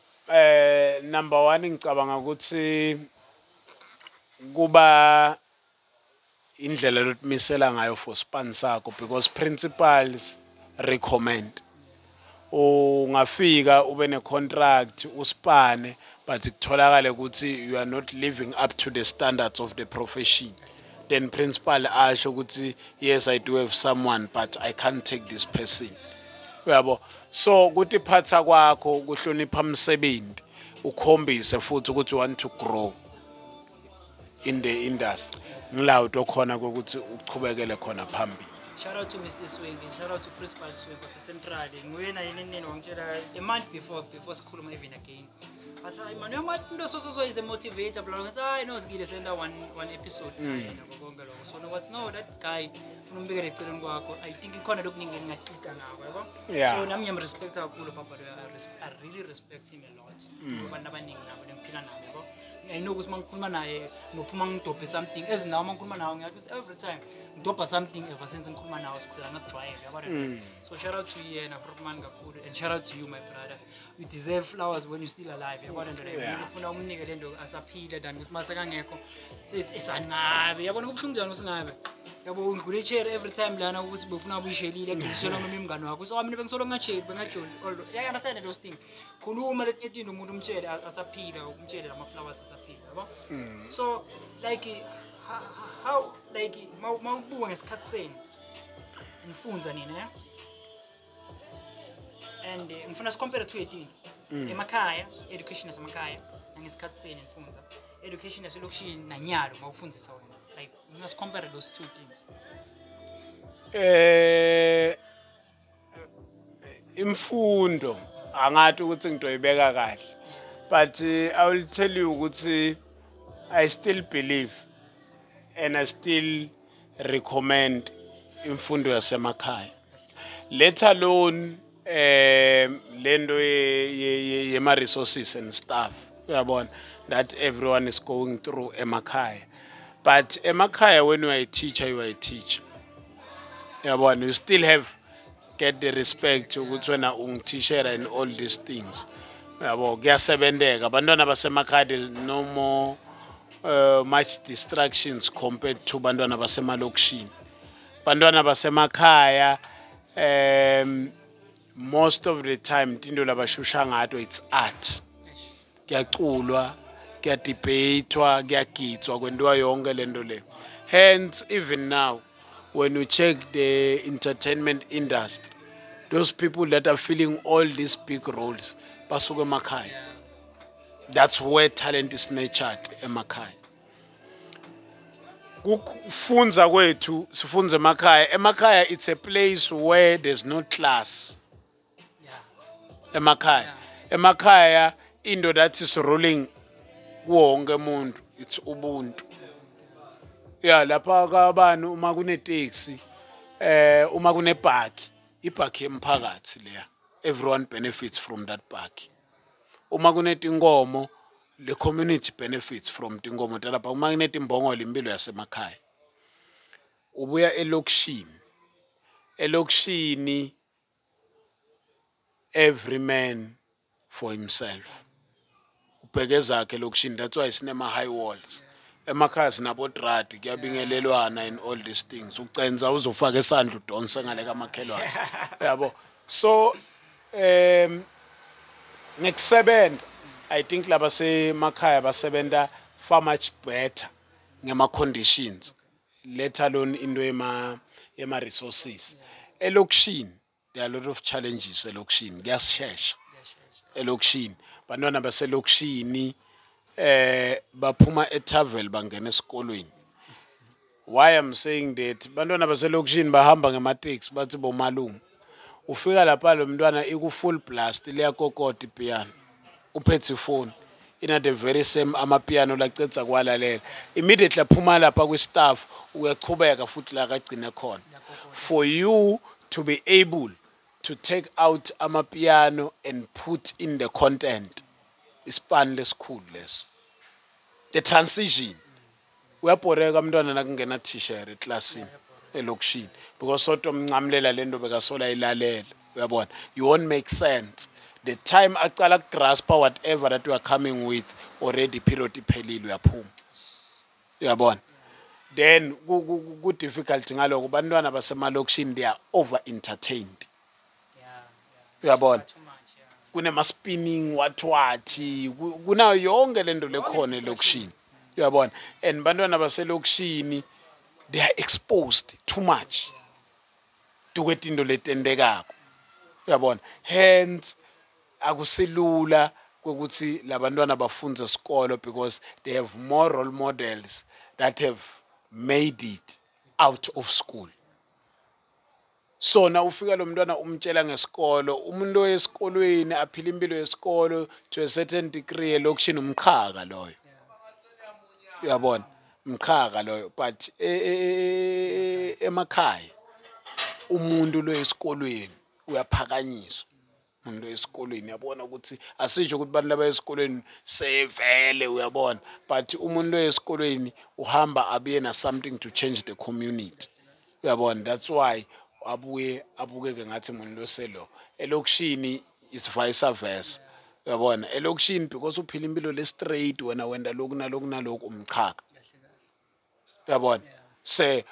number 1 ngicabanga ukuthi kuba indlela lokumisela ngayo for span sakho because principals recommend ungafika ube ne contract uspane but kutholakala ukuthi you are not living up to the standards of the profession then principal asho ukuthi yes I do have someone but I can't take this person uyabo so ukuthi phatha kwakho kuhlonipha umsebenzi ukhombise futhi ukuthi you want to grow in the industry ngilawuthi okhona ukuthi uchubekele khona phambili. Shout out to Mr. Swingi, shout out to Principal Swingi was central ngwena yini wangitshela a month before sikhuluma even again but man yamanto so is a motivator bla ngathi I know sigile senda one episode konke lokho so no what no that guy I think ikhona lokuningi engingaqika ngakho yabo. Yeah. So nami ngiyamrespecta kakhulu papa I really respect him a lot. Abantu abaningi nabo lengiphila nabo yabo. I know ukuthi mangikhuluma naye nophuma ngidobhe something as nawo mangikhuluma nawo ngiyathi every time ngidobha something ever since ngikhuluma nawo sikusela ngakujwayele yabo. So shout out to yena Brokman kakhulu and shout out to you my brother. You deserve flowers when you're still alive yabo nto leyo. Ngifuna umnike lento asaphila than ukuthi mase kangekho isangabe yabona kubuhlungu njani usingabe. Yabo ngikulechere every time lana ukuthi befuna ubuyishelile egcishela noma imngane wakho so mina bengisolo ngacheli bengajoli I understand those things khuluma letinto umuntu umtshele asaphila umtshele lama flowers asaphila yabo so like how like mawubuka ngesikhathi seni ngifunza nina and ngifuna compare to 18 emakhaya education yasemakhaya ngesikhathi seni ngifunza education yaselokishini nanyalo mawufundzisa wena. Like, let's compare those two things. Imfundo angathi ukuthi ngidoyibeka kahle but I will tell you ukuthi I still believe and I still recommend imfundo yasemakhaya, let alone lendo yema resources and stuff uyabona that everyone is going through emakhaya. But emakhaya, when you are a teacher, you are a teacher. Yeah, you still have get the respect to when a teacher and all these things. Yeah, abantwana basemakhaya there's no more much distractions compared to abantwana basemalokishini. Abantwana basemakhaya most of the time tinto labashusha ngato it's art. Kuyaculwa, kuyadebatewa, kuyagitswa, kwenziwa yonke lento le. Hence, even now, when you check the entertainment industry, those people that are filling all these big roles, basuka emakhaya. That's where talent is nurtured emakhaya. Kufunza kwethu, sifunza emakhaya. Emakhaya, it's a place where there's no class. Emakhaya. Emakhaya, into that is ruling wonke umuntu it's ubuntu. Yeah, lapha kabani uma kune taxi uma kune park, ipark yemphakathi leya. Everyone benefits from that park. Uma kune tingomo, the community benefits from tingomo talapha. Uma kune timbongolo impilo yasemakhaya. Ubuya elokishini. Elokishini every man for himself. Ubhekeza elokishini, that's why sinema high walls. Emakhaya sinabo drati kuyabingelelwana and all these things. Ucenza uzofaka esandla udonse ngale kamakhelwane. Yabo. So ngekusebenta I think laba semakhaya basebenta far much better ngema conditions. Let alone into yema resources. Elokishini there are a lot of challenges elokishini. Kuyashesha. Elokishini bantwana baselokishini baphuma eTavel bangena esikolweni. Why I'm saying that bantwana baselokishini bahamba ngematrix bathi bomalume. Ufika lapha lo mntwana iku full blast liyakokota ipiano. Uphethe phone ina the very same amapiano lacetsa kwalalela. Immediately aphuma lapha kwi staff uyaqhubeka futhi la kagcina khona. For you to be able to take out amapiano and put in the content ispan lesikhulu leso. The transition uyaporeka umntwana nakungena t-shirt eclassini elokishini because soto mncamlela lento bekasola ilalela uyabona you won't make sense the time aqala grasp whatever that you are coming with already period iphelile uyaphuma uyabona then ku difficult ngaloko bantwana basemalokishini they are over entertained uyabona kunema spinning wathi kunayo yonke lento lekhona elokishini uyabona and bantwana baselokishini they are exposed too much to kwetinto letendekako uyabona hence akusilula ukuthi labantwana bafunde esikolo because they have more role models that have made it out of school. So na ufika lo mntwana umtshela ngesikolo umuntu oyesikolweni aphila impilo yesikolo to a certain degree elokishini umkhaka loyo uyabona umkhaka loyo but emakhaya umuntu lo esikolweni uyaphakanyiswa. Umuntu esikolweni yabona ukuthi asisho ukuthi abantu laba esikolweni sevele uyabona, but umuntu lo esikolweni uhamba abuye na something to change the community. Uyabona, that's why abukeke ngathi umuntu lo selo. Elokishini is vice versa. Uyabona, elokishini because uphila impilo le straight wena wenda lokhu nalokhu umchaka. Uyabona, say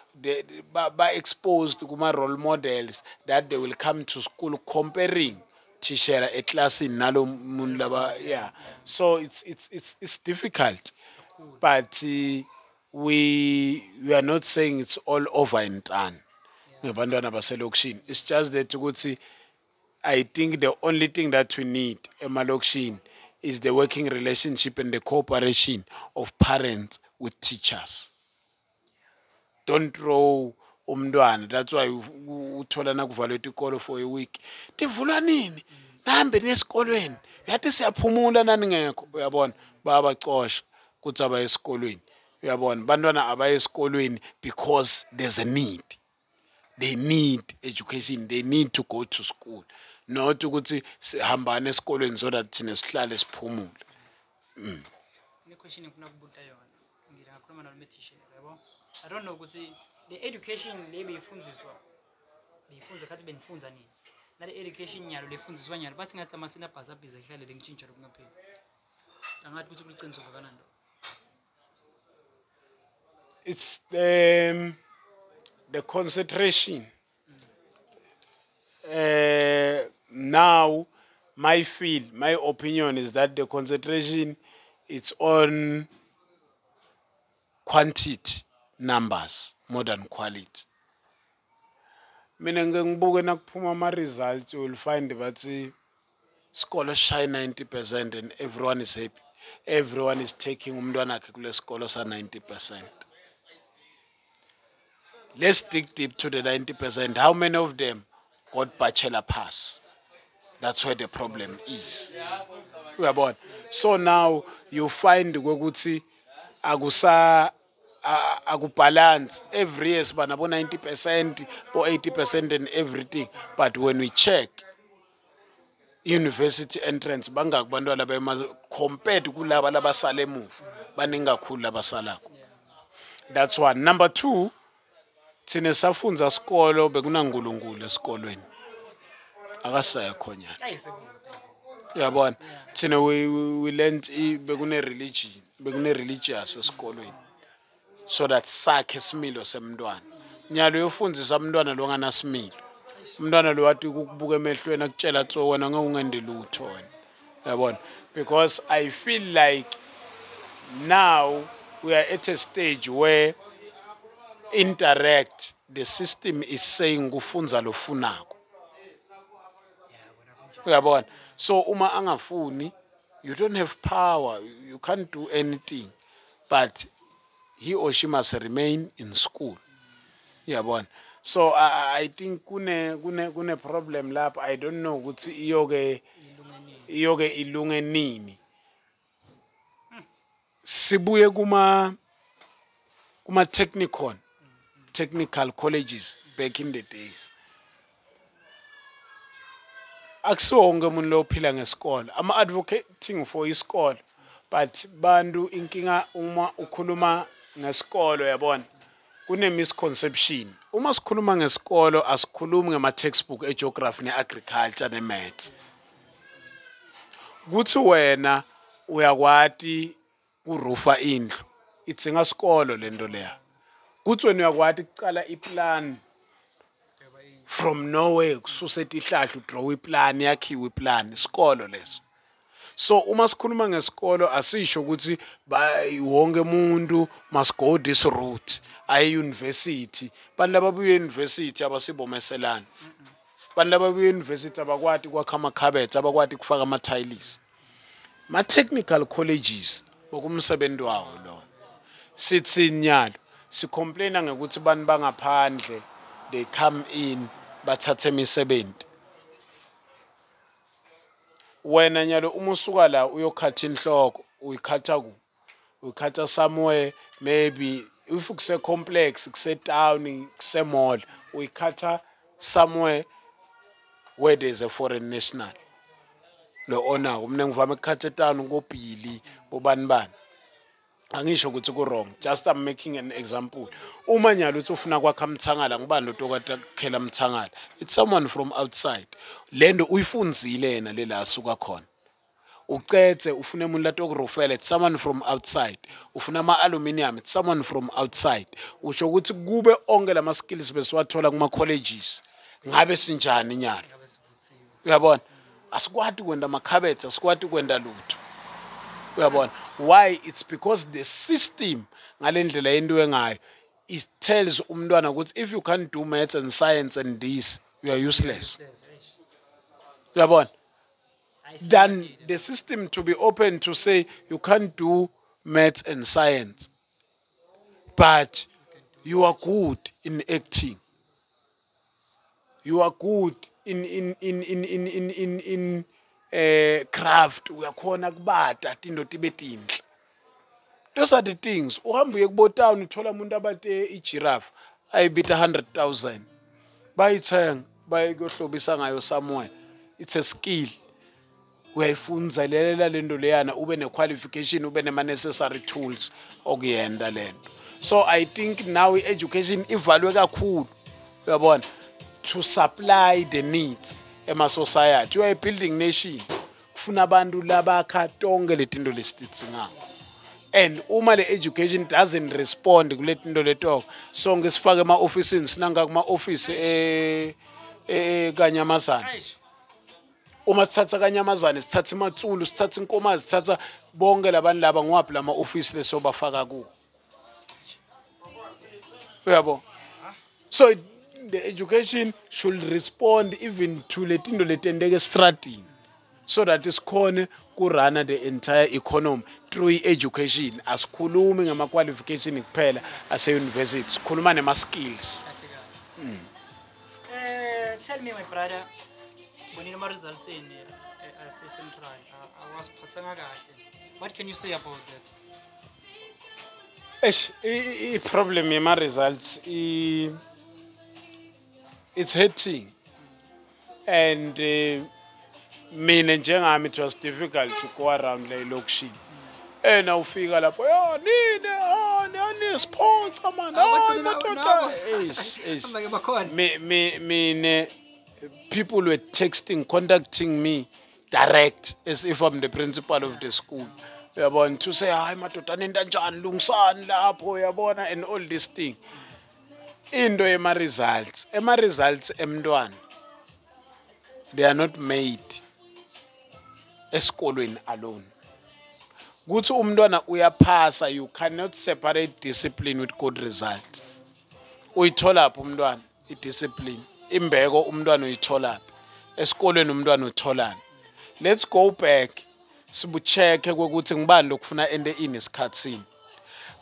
ba exposed kuma role models that they will come to school comparing tishera eclassini nalo muntu laba, yeah. So it's difficult, but we are not saying it's all over and done ngabantwana baselokishini. It's just that ukuthi I think the only thing that we need emalokishini is the working relationship and the cooperation of parents with teachers. Don't throw umntwana. That's why uthola nakuvalwe isikolo for a week. Tivulwa nini? Nahambe nesikolweni. Yathi siyaphumula nani ngekho. Uyabona, bayabacosha kuthi abaye esikolweni. Uyabona, bantwana abaye esikolweni because there's a need. They need education. They need to go to school. Not ukuthi sihambane esikolweni so that thina sihlale siphumule. Question ngifuna ukubuza yona. Ngiyakhuluma nalomethisha, yabo. I don't know ukuthi the education le beyifundziswa khathi benifunza nini. Nale education yalo lefundziswa nyalo bathi ngathi amasina bhasa bhiza ihlale lengishintsha lokungapheli. Angathi ukuthi kuliqiniso kanjani. It's the concentration. Now, my opinion is that the concentration is on quantity, numbers, more than quality. Mina ngibuke nakuphuma ama results, you will find that isikolo shy 90% and everyone is happy. Everyone is taking umntwana wakhe kule sikolo sa 90%. Let's dig deep to the 90%. How many of them got bachelor pass? That's where the problem is. Uyabona. So now you find ukuthi akubalance. Every year sibana bo 90%, bo 80% and everything. But when we check university entrance bangaki bantwana bema compared kulaba labasala emuva baningi kakhulu labasalako. That's one. Number two, thina safunza sikolo bekunangulungulu esikolweni. Akasekho nyana. Uyabona, thina we learned bekune religious esikolweni. So that sakhe similo semntwana. Nyalo yofundzisa umntwana lo ngana similo. Umntwana lo wathi ukubuka emehlweni akutshela tso wena ngeke lutho wena. Uyabona, because I feel like now we are at a stage where interact the system is saying kufunza lofunako. Uyabona, so uma angafuni you don't have power, you can't do anything, but he or she must remain in school. Uyabona, so I think kune problem lapha. I don't know ukuthi iyoke ilunge nini. Sibuye kuma technical colleges back in the days. Akusiwonke umuntu lo phila ngesikole. I'm advocating for isikole, but bantu inkinga uma ukhuluma ngesikole uyabona kune misconception. Uma sikhuluma ngesikole asikhulumi ngama textbook egeography neagriculture nemaths. Kuthi wena uyakwati kurufa indlu itsinga sikolo lento leya. Kuthi wena uyakwati ukucala iplan from nowhere kususa etihlahla udraw iplan yakhiwe iplan isikolo leso. So uma sikhuluma ngesikolo asisho ukuthi wonke umuntu must go this route ay university. Bantu lababuye university abasibomeselana. Bantu lababuye university abakwati kwakha amakhabethe abakwati kufaka ama tiles. Ma technical colleges bokumsebenzi wawo lo. Sithi nyalo sicomplaina ngekuthi bantu bangaphandle they come in bathathe imisebenzi. Wena nyalo uma usuka la uyokhatha inhloko uyikhatha somewhere maybe if kuse complex kuse town kuse mall uyikhatha somewhere where there's a foreign national lo owner mina ngivame ukukhatha town ngobhili bobani bani angisho ukuthi ku wrong, just I'm making an example. Uma nyalo uthi ufuna kwakha Mthangala ngibani lo tokata kukhela Mthangala, it's someone from outside. Lendo uyifunzile yena lela asuka khona. Ucethe ufuna umuntu lato kurufela, it's someone from outside. Ufuna ama aluminium, it's someone from outside. Usho ukuthi kube onke lama skills besiwathola kuma colleges ngabe sinjani nyalo. Uyabona? Asikwati kwenda amakhabethe, asikwati kwenda lutho. Uyabona? Why? It's because the system ngalendlela yenziwe ngayo it tells umntwana ukuthi if you can't do maths and science and this you are useless. Uyabona? Then the system to be open to say you can't do maths and science but you are good in acting. You are good in craft, uyakhona kubata tinto tibe tinhle. Those are the things. Uhambe kubo town uthola umuntu abate i-giraffe ayibita 100,000. Bayithenga bayohlobisa ngayo somewhere. It's a skill. Uyayifunza lelela lento leyana ube ne qualification ube ne necessary tools okuyenda lento. So I think now education ivalwe kakhulu. Uyabona? To supply the needs ema society. You are a building nation. Kufuna abantu labakha tonke letinto lesititsinga. And uma le education doesn't respond kule tinto leto, so ngisifake ema offices sinanga kuma office Kanyamazane. Uma sithatha Kanyamazane, sithatha iMatsulu, sithatha iNkomazi, sithatha bonke labantu laba ngwaphi lama office leso bafaka ku. Uyabo? So the education should respond even to letinto letendeke stratini so that isikhone kurana the entire economy through education. Asikhulumi ngama qualification kuphela ase university, sikhuluma nema skills. Tell me my brother, sibonile ama results in ase central awasiphathanga kahle. What can you say about that? I problem yema results it's hurting, and mina njengami it was difficult to go around like lokishini. Na ufika lapho nini sport man. Mine people were texting, contacting me direct as if I'm the principal of the school. Uyabona, to say hayi madoda nenta njani lungisani lapho uyabona and all this thing. Into ema results emntwana they are not made esikolweni alone. Kuthi umntwana uyaphasa, you cannot separate discipline with good results. Uyithola phi umntwana idiscipline, imbeko umntwana uyithola phi esikolweni, umntwana utholani. Let's go back sibucheke ukuthi ngibani lokufuna ende inesikhatsini.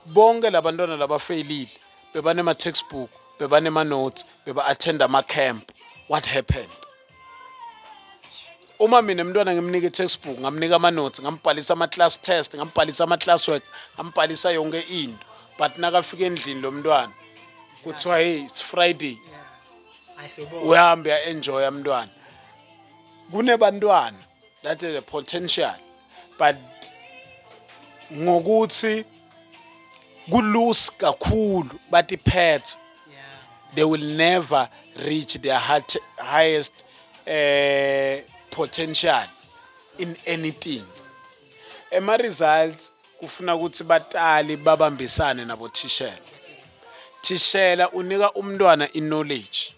Bonke labantwana labafailile bebane ma textbook, bebane ma notes, beba attend ama camp. What happened? Uma mina mntwana ngimnika textbook, ngamnika ama notes, ngambhalisa ama class test, ngambhalisa ama class work, ngambhalisa yonke into, but nakafika endlini lo mntwana kuthiwa hey it's Friday, uhambe ya enjoy mntwana. Kunebantwana that is a potential, but ngokuthi kulose kakhulu bathi pets, they will never reach their highest potential in anything. Ema results kufuna ukuthi batali babambisane nabo thishela. Thishela unika umntwana knowledge.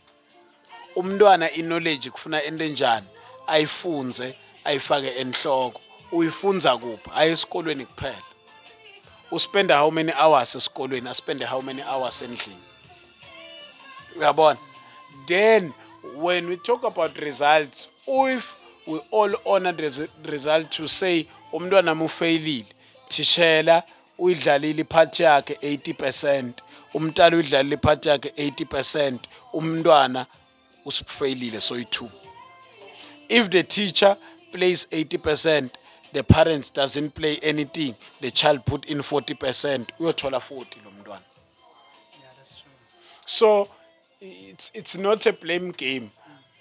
Umntwana knowledge kufuna ende njani ayifunze ayifake enhloko. Uyifunza kuphi? Ayi esikolweni kuphela. Uspend how many hours esikolweni, spend how many hours endlini. Uyabona? Then when we talk about results, if we all honor the result to say umntwana mufailile, thishela uyidlalile iphathi yakhe 80%, umntwana uyidlalile iphathi yakhe 80%, umntwana usifailile so yi2. If the teacher plays 80%, the parents doesn't play anything, the child put in 40%, uyothola 40 lo mntwana. So it's not a blame game,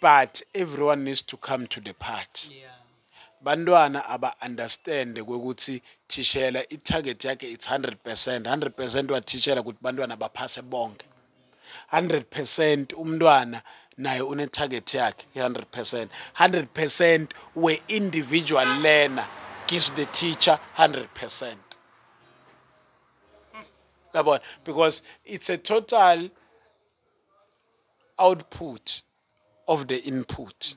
but everyone needs to come to the party. Yeah. Bantwana aba understand ukuthi thishela I-target yakhe it's 100%. 100% wathishela ukuthi bantwana baphase bonke. 100% umntwana naye une-target yakhe 100%. 100% where individual learner gives the teacher 100%. Because it's a total output of the input.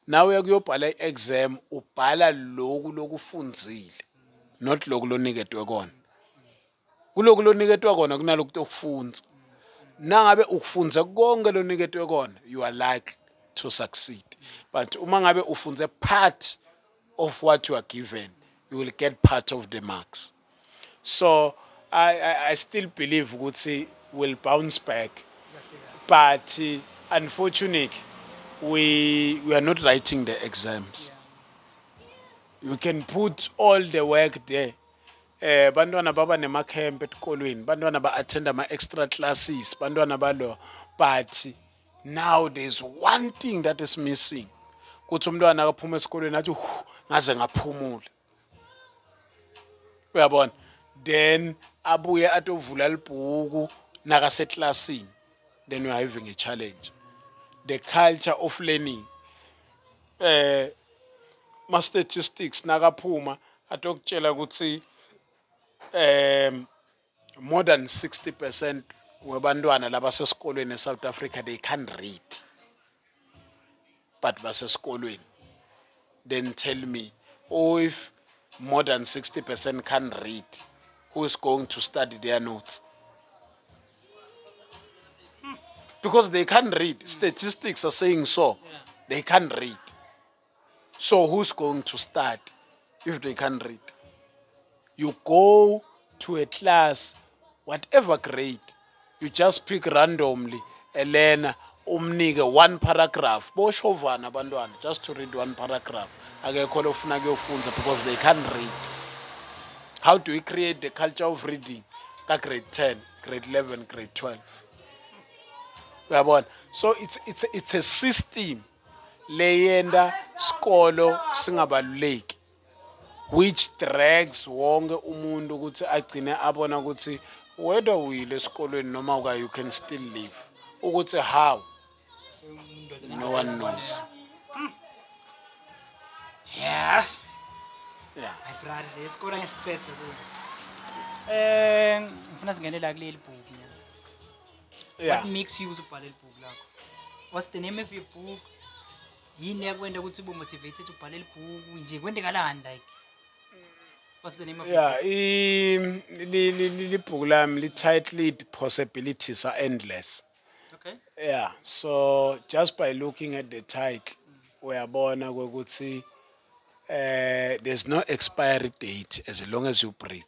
Now uyakuyobhala i-exam ubhala lokhu lokufundzile, not lokhu loniketwe kona. Kulokhu loniketwe kona kunalokhu tokufundza. Nangabe ukufundza konke loniketwe kona, you are likely to succeed. But uma ngabe ufundze part of what you are given, you will get part of the marks. So I still believe ukuthi we'll bounce back. But unfortunately, we are not writing the exams. Yeah. You can put all the work there. Bantwana baba nemakhempe etikolweni, bantwana ba attend ama extra classes, bantwana balo. But now there's one thing that is missing. Kuthi umntwana akaphuma esikolweni athi ngaze ngaphumula. Uyabona? Then abuye atovula libhuku nakaseklasini. Then we are having a challenge. The culture of learning. Ma statistics nakaphuma atokutshela ukuthi more than 60% webantwana labasesikolweni eSouth Africa they can't read. But basesikolweni. Then tell me, if more than 60% can't read, who is going to study their notes? Because they can't read. Statistics are saying so. Yeah. They can't read. So who's going to start if they can't read? You go to a class, whatever grade, you just pick randomly a learner, umnike one paragraph. Boshovana abantwana, just to read one paragraph. Akekho ofuna kuyofunza because they can't read. How do we create the culture of reading? Grade 10, grade 11, grade 12. So it's a system leyenda skolo singabaluleki, which drags wonke umuntu ukuthi agcine abona ukuthi whether uyile esikolweni noma uka you can still live. Ukuthi how? No one knows. Yeah. Yeah. My brother, isikole ngesicethe ku. Ngifuna singenela kuleli book nya. Yeah. What makes you ubhala ibhuku lakho? What's the name of your book? Yini yakwenda ukuthi ube motivated ubhala ibhuku nje kwendekalani like? What's the name of your book? Libhuku lami li-titled Possibilities Are Endless. Okay. Yeah, so just by looking at the title, uyabona ukuthi there's no expiry date as long as you breathe.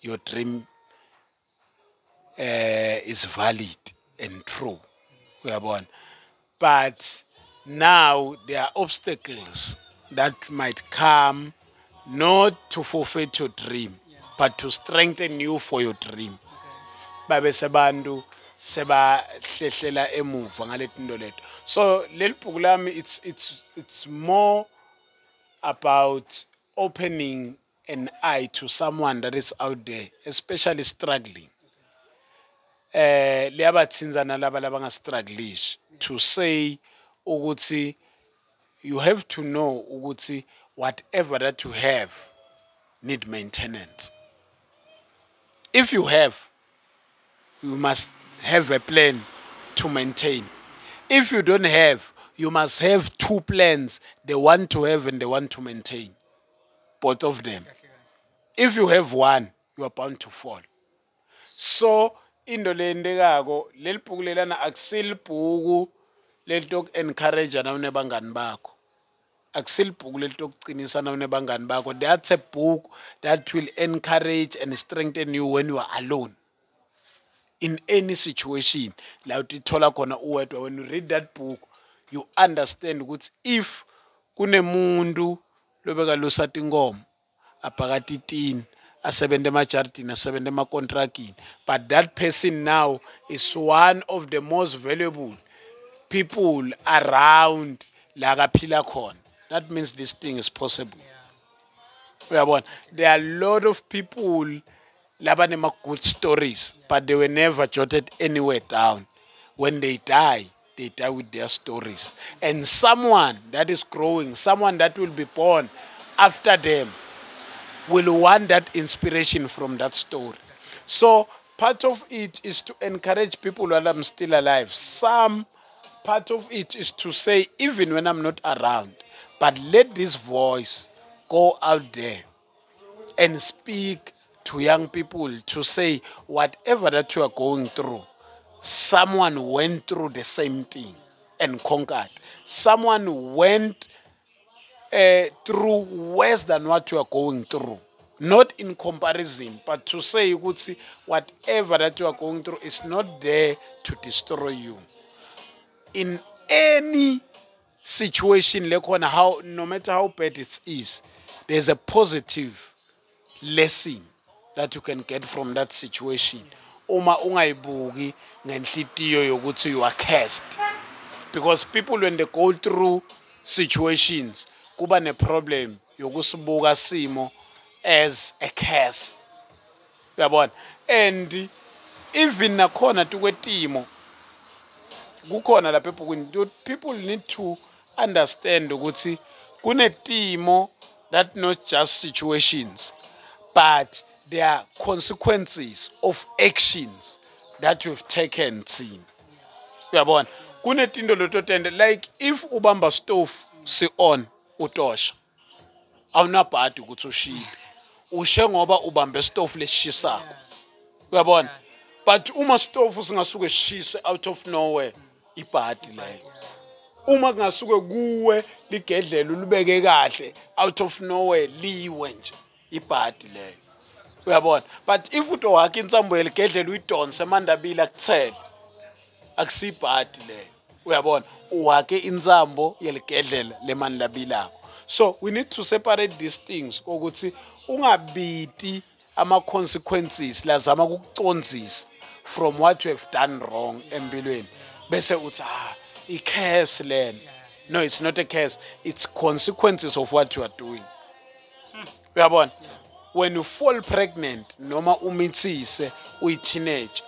Your dream is valid and true. Uyabona. But now there are obstacles that might come not to forfeit your dream, but to strengthen you for your dream. Babe sebantu seba hlehlela emuva ngaletinto leto. So leli bhuku lami it's more about opening an eye to someone that is out there, especially struggling. Liyabathinzana laba labanga strugglish to say ukuthi you have to know ukuthi whatever that you have need maintenance. If you have, you must have a plan to maintain. If you don't have, you must have two plans, the one to have and the one to maintain. Both of them. If you have one, you are bound to fall. So, into le ndekako, leli bhuku lelana akusil bhuku letok encourage na unebangani bakho. Akusil bhuku letok qinisa na unebangani bakho. That's a book that will encourage and strengthen you when you are alone. In any situation, like utithola khona uwedwa, when you read that book, you understand ukuthi if kunemuntu lobeka lusa tinkomo aphakathi tini asebenza emajardini, asebenza emakontrakini. But that person now is one of the most valuable people around la kaphila khona. That means this thing is possible. Uyabona, there are a lot of people labanema good stories, but they were never jotted anywhere down. When they die with their stories. And someone that is growing, someone that will be born after them, will want that inspiration from that story. So part of it is to encourage people while I'm still alive. Some part of it is to say, even when I'm not around, but let this voice go out there and speak to young people to say, whatever that you are going through, someone went through the same thing and conquered. Someone went through worse than what you are going through. Not in comparison, but to say, whatever that you are going through is not there to destroy you. In any situation, no matter how bad it is, there's a positive lesson that you can get from that situation. Uma ungayibuki ngenhlitiyo yokuthi you are cursed. Because people, when they go through situations, kuba ne problem yokusibuka simo as a curse. Uyabona? And even nakhona tukwetimo kukhona lapha people need to understand ukuthi kunetimo that not just situations, but there are consequences of actions that you've taken. Uyabona? Kunetinto lototende, like if ubamba stove si on utosha awunabhadi ukuthi ushile, ushe ngoba ubambe stove leshisako. Uyabona? But uma stove singasuke shise out of nowhere, ibhadi leyo. Uma kungasuke kuwe ligedlela ulibeke kahle, out of nowhere liwe nje, ibhadi leyo. Uyabona? But if utohaka insambo yeligedlela uyidonse mandabila akuthele, akusibhadi leyo. Uyabona? Uhake insambo yeligedlela lemandlabilako. So we need to separate these things ukuthi ungabiti ama consequences lazama kukucondzisa from what you have done wrong empilweni. Bese uthi I curse lena. No, it's not a curse. It's consequences of what you are doing. Uyabona? When you fall pregnant noma umithise uyi-teenager,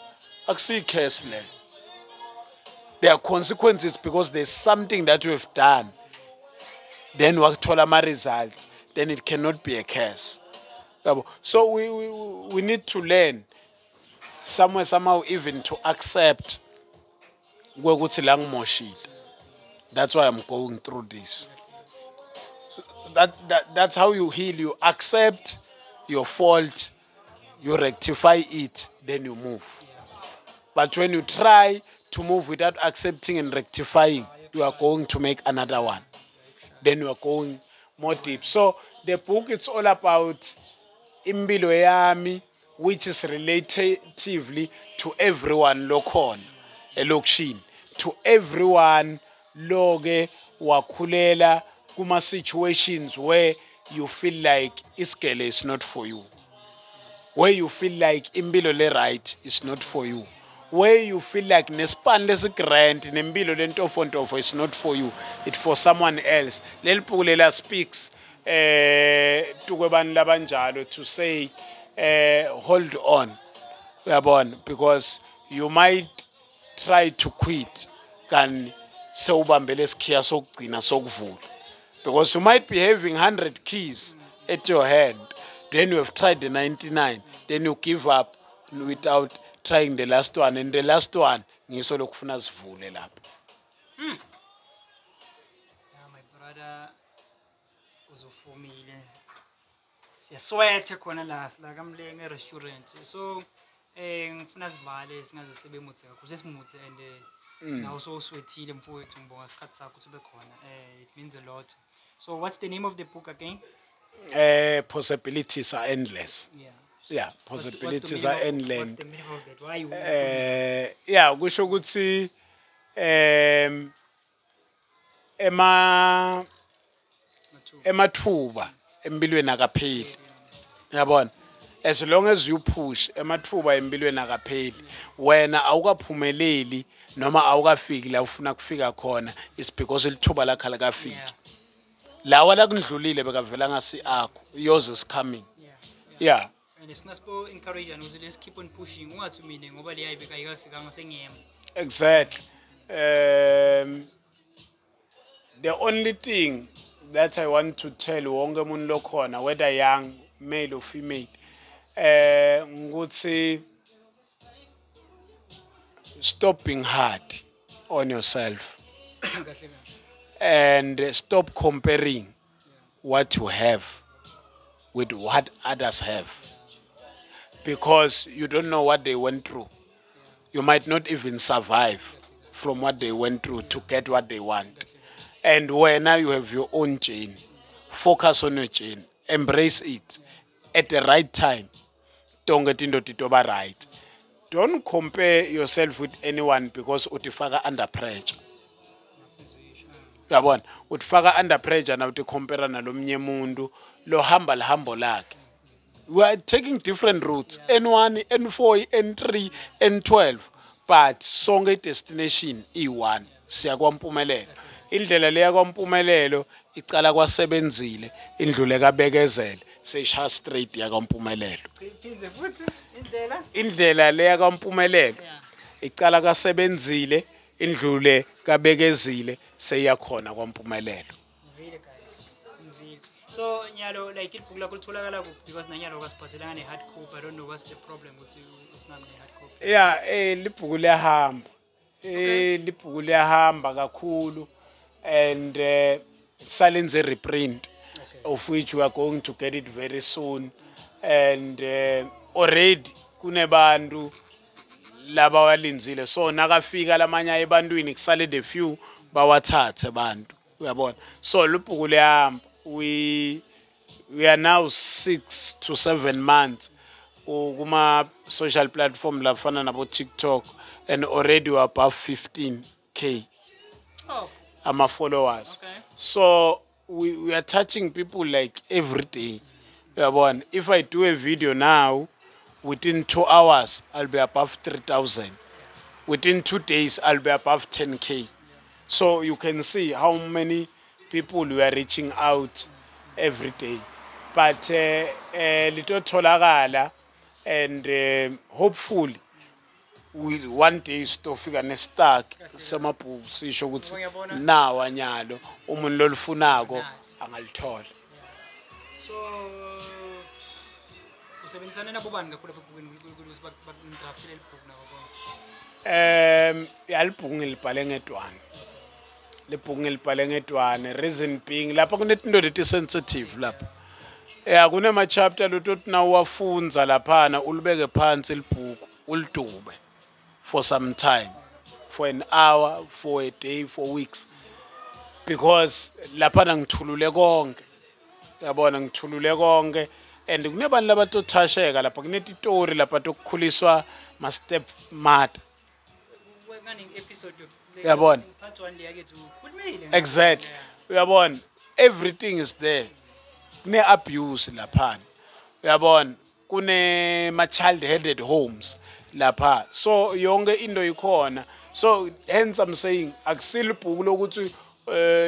akusiyi curse lena. There are consequences because there's something that you have done. Then wakuthola ama results. Then it cannot be a curse. So we need to learn somehow even to accept ukuthi la ngimoshile. That's why I'm going through this. That's how you heal. You accept your fault, you rectify it, then you move. But when you try to move without accepting and rectifying, you are going to make another one. Then you are going more deep. So the book, it's all about impilo yami, which is relatively to everyone lokhona elokishini, to everyone loke wakhulela kuma situations where you feel like isigele is not for you, where you feel like impilo le right is not for you, where you feel like nespan lesigrand nempilo lentofontofo is not for you, it's for someone else. Leli bhuku lela speaks tukwebantu labanjalo to say hold on, uyabona, because you might try to quit kan sewubambele isikhiya sokugcina sokuvula, because you might be having 100 keys at your hand, then you have tried the 99, then you give up without trying the last one, and the last one ngiso lokufuna sivule lapha. My brother uzofumile siyaswethe khona la silakamlenge restaurant, so ngifuna sivale singaze sibe muthe kakhulu sesimuthe, and nawo so uswethile mfowethu ngibonga isikhathi sakho ukuthi ube khona, it means a lot. So what's the name of the book again? Possibilities are endless. Yeah, possibilities are endless. What's the meaning of that? Why you yeah, kusho ukuthi emathuba empilweni akapheli. Uyabona? as long as you push emathuba empilweni akapheli wena awukaphumeleli noma awukafiki la ufuna kufika khona it's because ilithuba lakho alikafiki lawa la kundlulile bekavela ngasi akho yours is coming yeah and it's not for encourage and let's keep on pushing ungathi mina ngoba le ayibeka ayikafika ngasengiyema exactly the only thing that I want to tell wonke umuntu lokhona whether young male or female nguthi stop being hard on yourself and stop comparing what you have with what others have because you don't know what they went through. You might not even survive from what they went through to get what they want. And when now you have your own chain, focus on your chain, embrace it at the right time. Don't get into the right. Don't compare yourself with anyone because utifaka under pressure. Yabona, utifaka under pressure na uticompare nalomnye mundu lo hamba lihambo lakhe. We are taking different routes, N1, N4, N3, N12, but sonke destination E1 siya kwaMpumelelo. Indlela leya kwaMpumelelo icala kwasebenzile, indlule kabekezele, seyisha straight ya kwaMpumelelo. Indlela leya kwaMpumelelo icala kasebenzile, indlule kabekezile, seyakhona kwaMpumelelo. So nyalo like it bukla kulitholakala because nanyalo kwasiphathela ngane hard copy I don't know what's the problem with usinami ne hard copy yeah libhuku liyahamba libhuku liyahamba kakhulu and salenze reprint of which we are going to get it very soon and already kunebantu laba walinzile so nakafika lamanye ebantwini kusale the few bawathathe abantu uyabona so libhuku liyahamba we are now 6 to 7 months kuma social platform lafana nabo TikTok and already we're above 15k ama followers so we are touching people like every day yabona if I do a video now within 2 hours I'll be above 3,000 within 2 days I'll be above 10k so you can see how many people we are reaching out every day but lito tholakala and hopefully we one day stofika ne stock semabhuku sisho ukuthi nawa nyalo umuntu lolufunako angalithola so usebenzisana nabo bani kakhulu ebhukwini ukuthi bakundraftele ibhuku nabo yalibhuku ngilibhale ngedwana lebhuku ngilibhale ngedwana reason being lapha kunetinto leti sensitive lapha kunema chapter lotothi na uwafunza laphana ulibeke phansi libhuku ulidube for some time for an hour for a day for weeks because laphana ngithulule konke yabona ngithulule konke and kunebantu labatothasheka lapha kunetitori lapha tokukhuliswa ma step mother yabona exactly uyabona everything is there kune abuse laphana uyabona kune ma child headed homes lapha so yonke into ikhona so hence I'm saying akusilibhuku lokuthi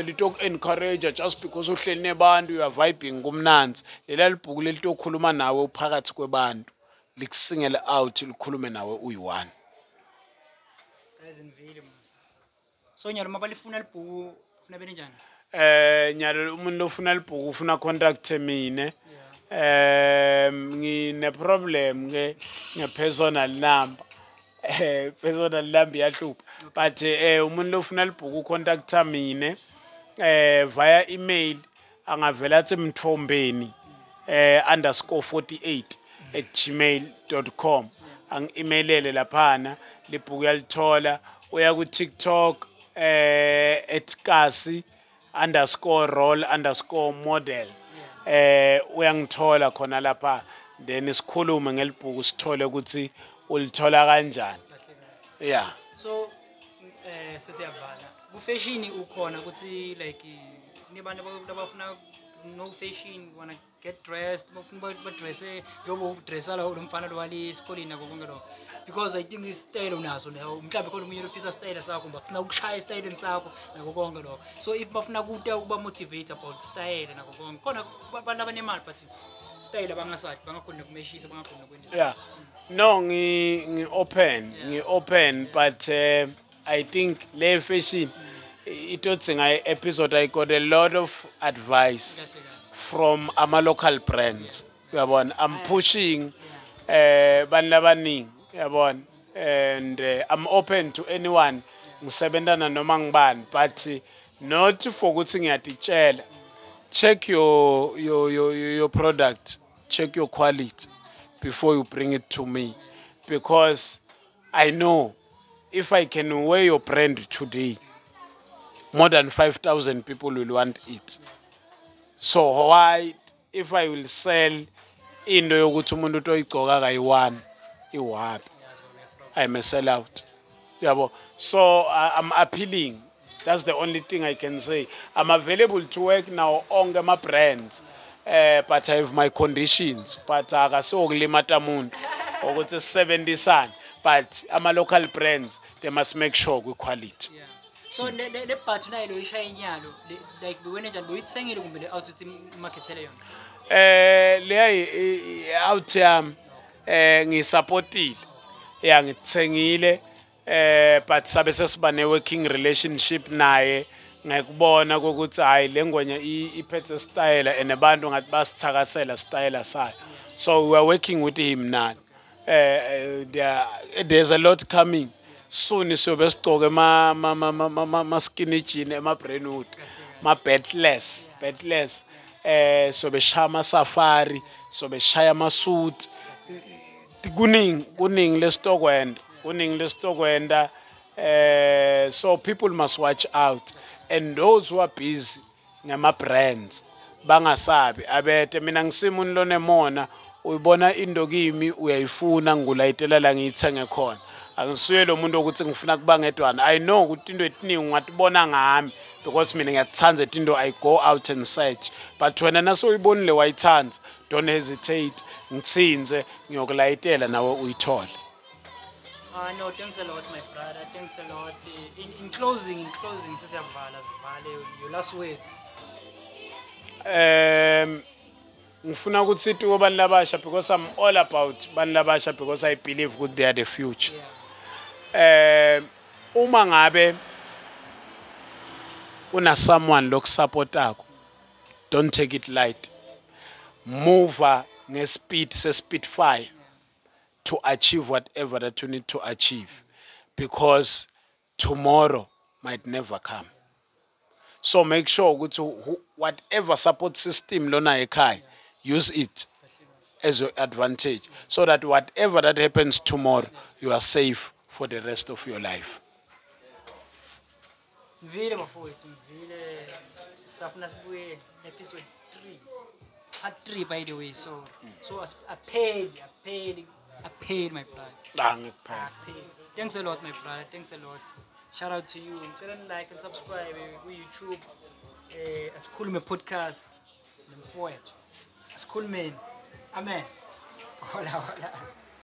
litok encourage just because uhleli nebantu you are vibing kumnanzi lela libhuku lelitokhuluma nawe uphakathi kwebantu likusingele out likhulume nawe uyi1 so nyalo mabalifuna libhuku ufuna bene njani nyalo umuntu ofuna libhuku ufuna contact mine ngine problem ke ngepersonal number personal number yahlupha but umuntu ofuna libhuku contact mine via email angavela athi mthombeni _48@gmail.com ang-emailele laphana libhuku yalithola uya ku TikTok @kasi_role_model uyangithola khona lapha then sikhulume ngelibhuku sithole ukuthi ulithola kanjani yeah so sesiyavala ku fashion ukhona ukuthi like nibantu abafuna no fashion, wanna get dressed, but dress job dress ala umfana lo wali esikoleni nako konke lo. Because I think is style unaso now. Mhlawumbe khona umunye ofisa style sakho bafuna ukushaya style sakho nako konke lo. So if bafuna ukuba motivate about style nako konke khona abantu abanemali but style abangasathi bangakhona ukumeshisa bangakhona ukwenza. Yeah. No, ngi-open, but I think le fashion itotsinga episode I got a lot of advice from our local brands. Yabona, I'm pushing bantu labaningi, yabona, and I'm open to anyone ngisebentana noma ngibani, but not for ukuthi ngiyatitshela. Check your product, check your quality before you bring it to me, because I know if I can wear your brand today, more than 5,000 people will want it. So why, if I will sell into yokuthi umuntu utoyigcoka kayi-1 iwapi, I'm a sellout. Yabo. So I'm appealing. That's the only thing I can say. I'm available to work now on my brands, but I have my conditions. But akasokulimata umuntu ukuthi 70 san. But ama local brands, they must make sure with quality. Yeah. So le part na lo isha inyalo like wena njani boyitsengile kumbe le out uthi marketele yona. Le out yami ngisupportile. Yeah, ngitsengile. But sabe sesiba ne working relationship naye ngekubona ukuthi hayi lengwenya iphethe style and abantu ngathi basithakasela style sayo. So we are working with him now. There's a lot coming soon. Siyobe sigcoke ma skinny jean, ma brandwood, ma bedless, sobe shaya safari, sobe shaya ma suit. Kuning lestokwenda. So people must watch out, and those who are busy ngama brands bangasabi abete mina ngisimuntu lonemona uyibona into kimi uyayifuna ngulayitela la ngiyithenge khona. Angisuye lo muntu ukuthi ngifuna kuba ngedwana. I know ukuthi into etiningi ungatibona ngami because mina ngiyathanza into I go out and search, but wena naso uyibonile wayithanza, don't hesitate ngitsinze ngiyokulayitela nawe uyithole. No, thanks a lot, my brother. Thanks a lot. In closing, your last words. Ngifuna ukuthi sithi kubantu labasha, because I'm all about bantu labasha, because I believe that they are the future. Uma ngabe una someone lokusupportako, don't take it light. Move ngespeed se-Spitfire to achieve whatever that you need to achieve, because tomorrow might never come. So make sure whatever support system lona ekhaya, use it as your advantage, so that whatever that happens tomorrow, you are safe for the rest of your life. Vile bafowethu, vile safuna sibuye episode 3. Part 3 by the way. So I paid my brother. Thanks a lot, my brother. Thanks a lot. Shout out to you. Like and subscribe to YouTube. As cool my podcast. As cool man. Amen. Hola.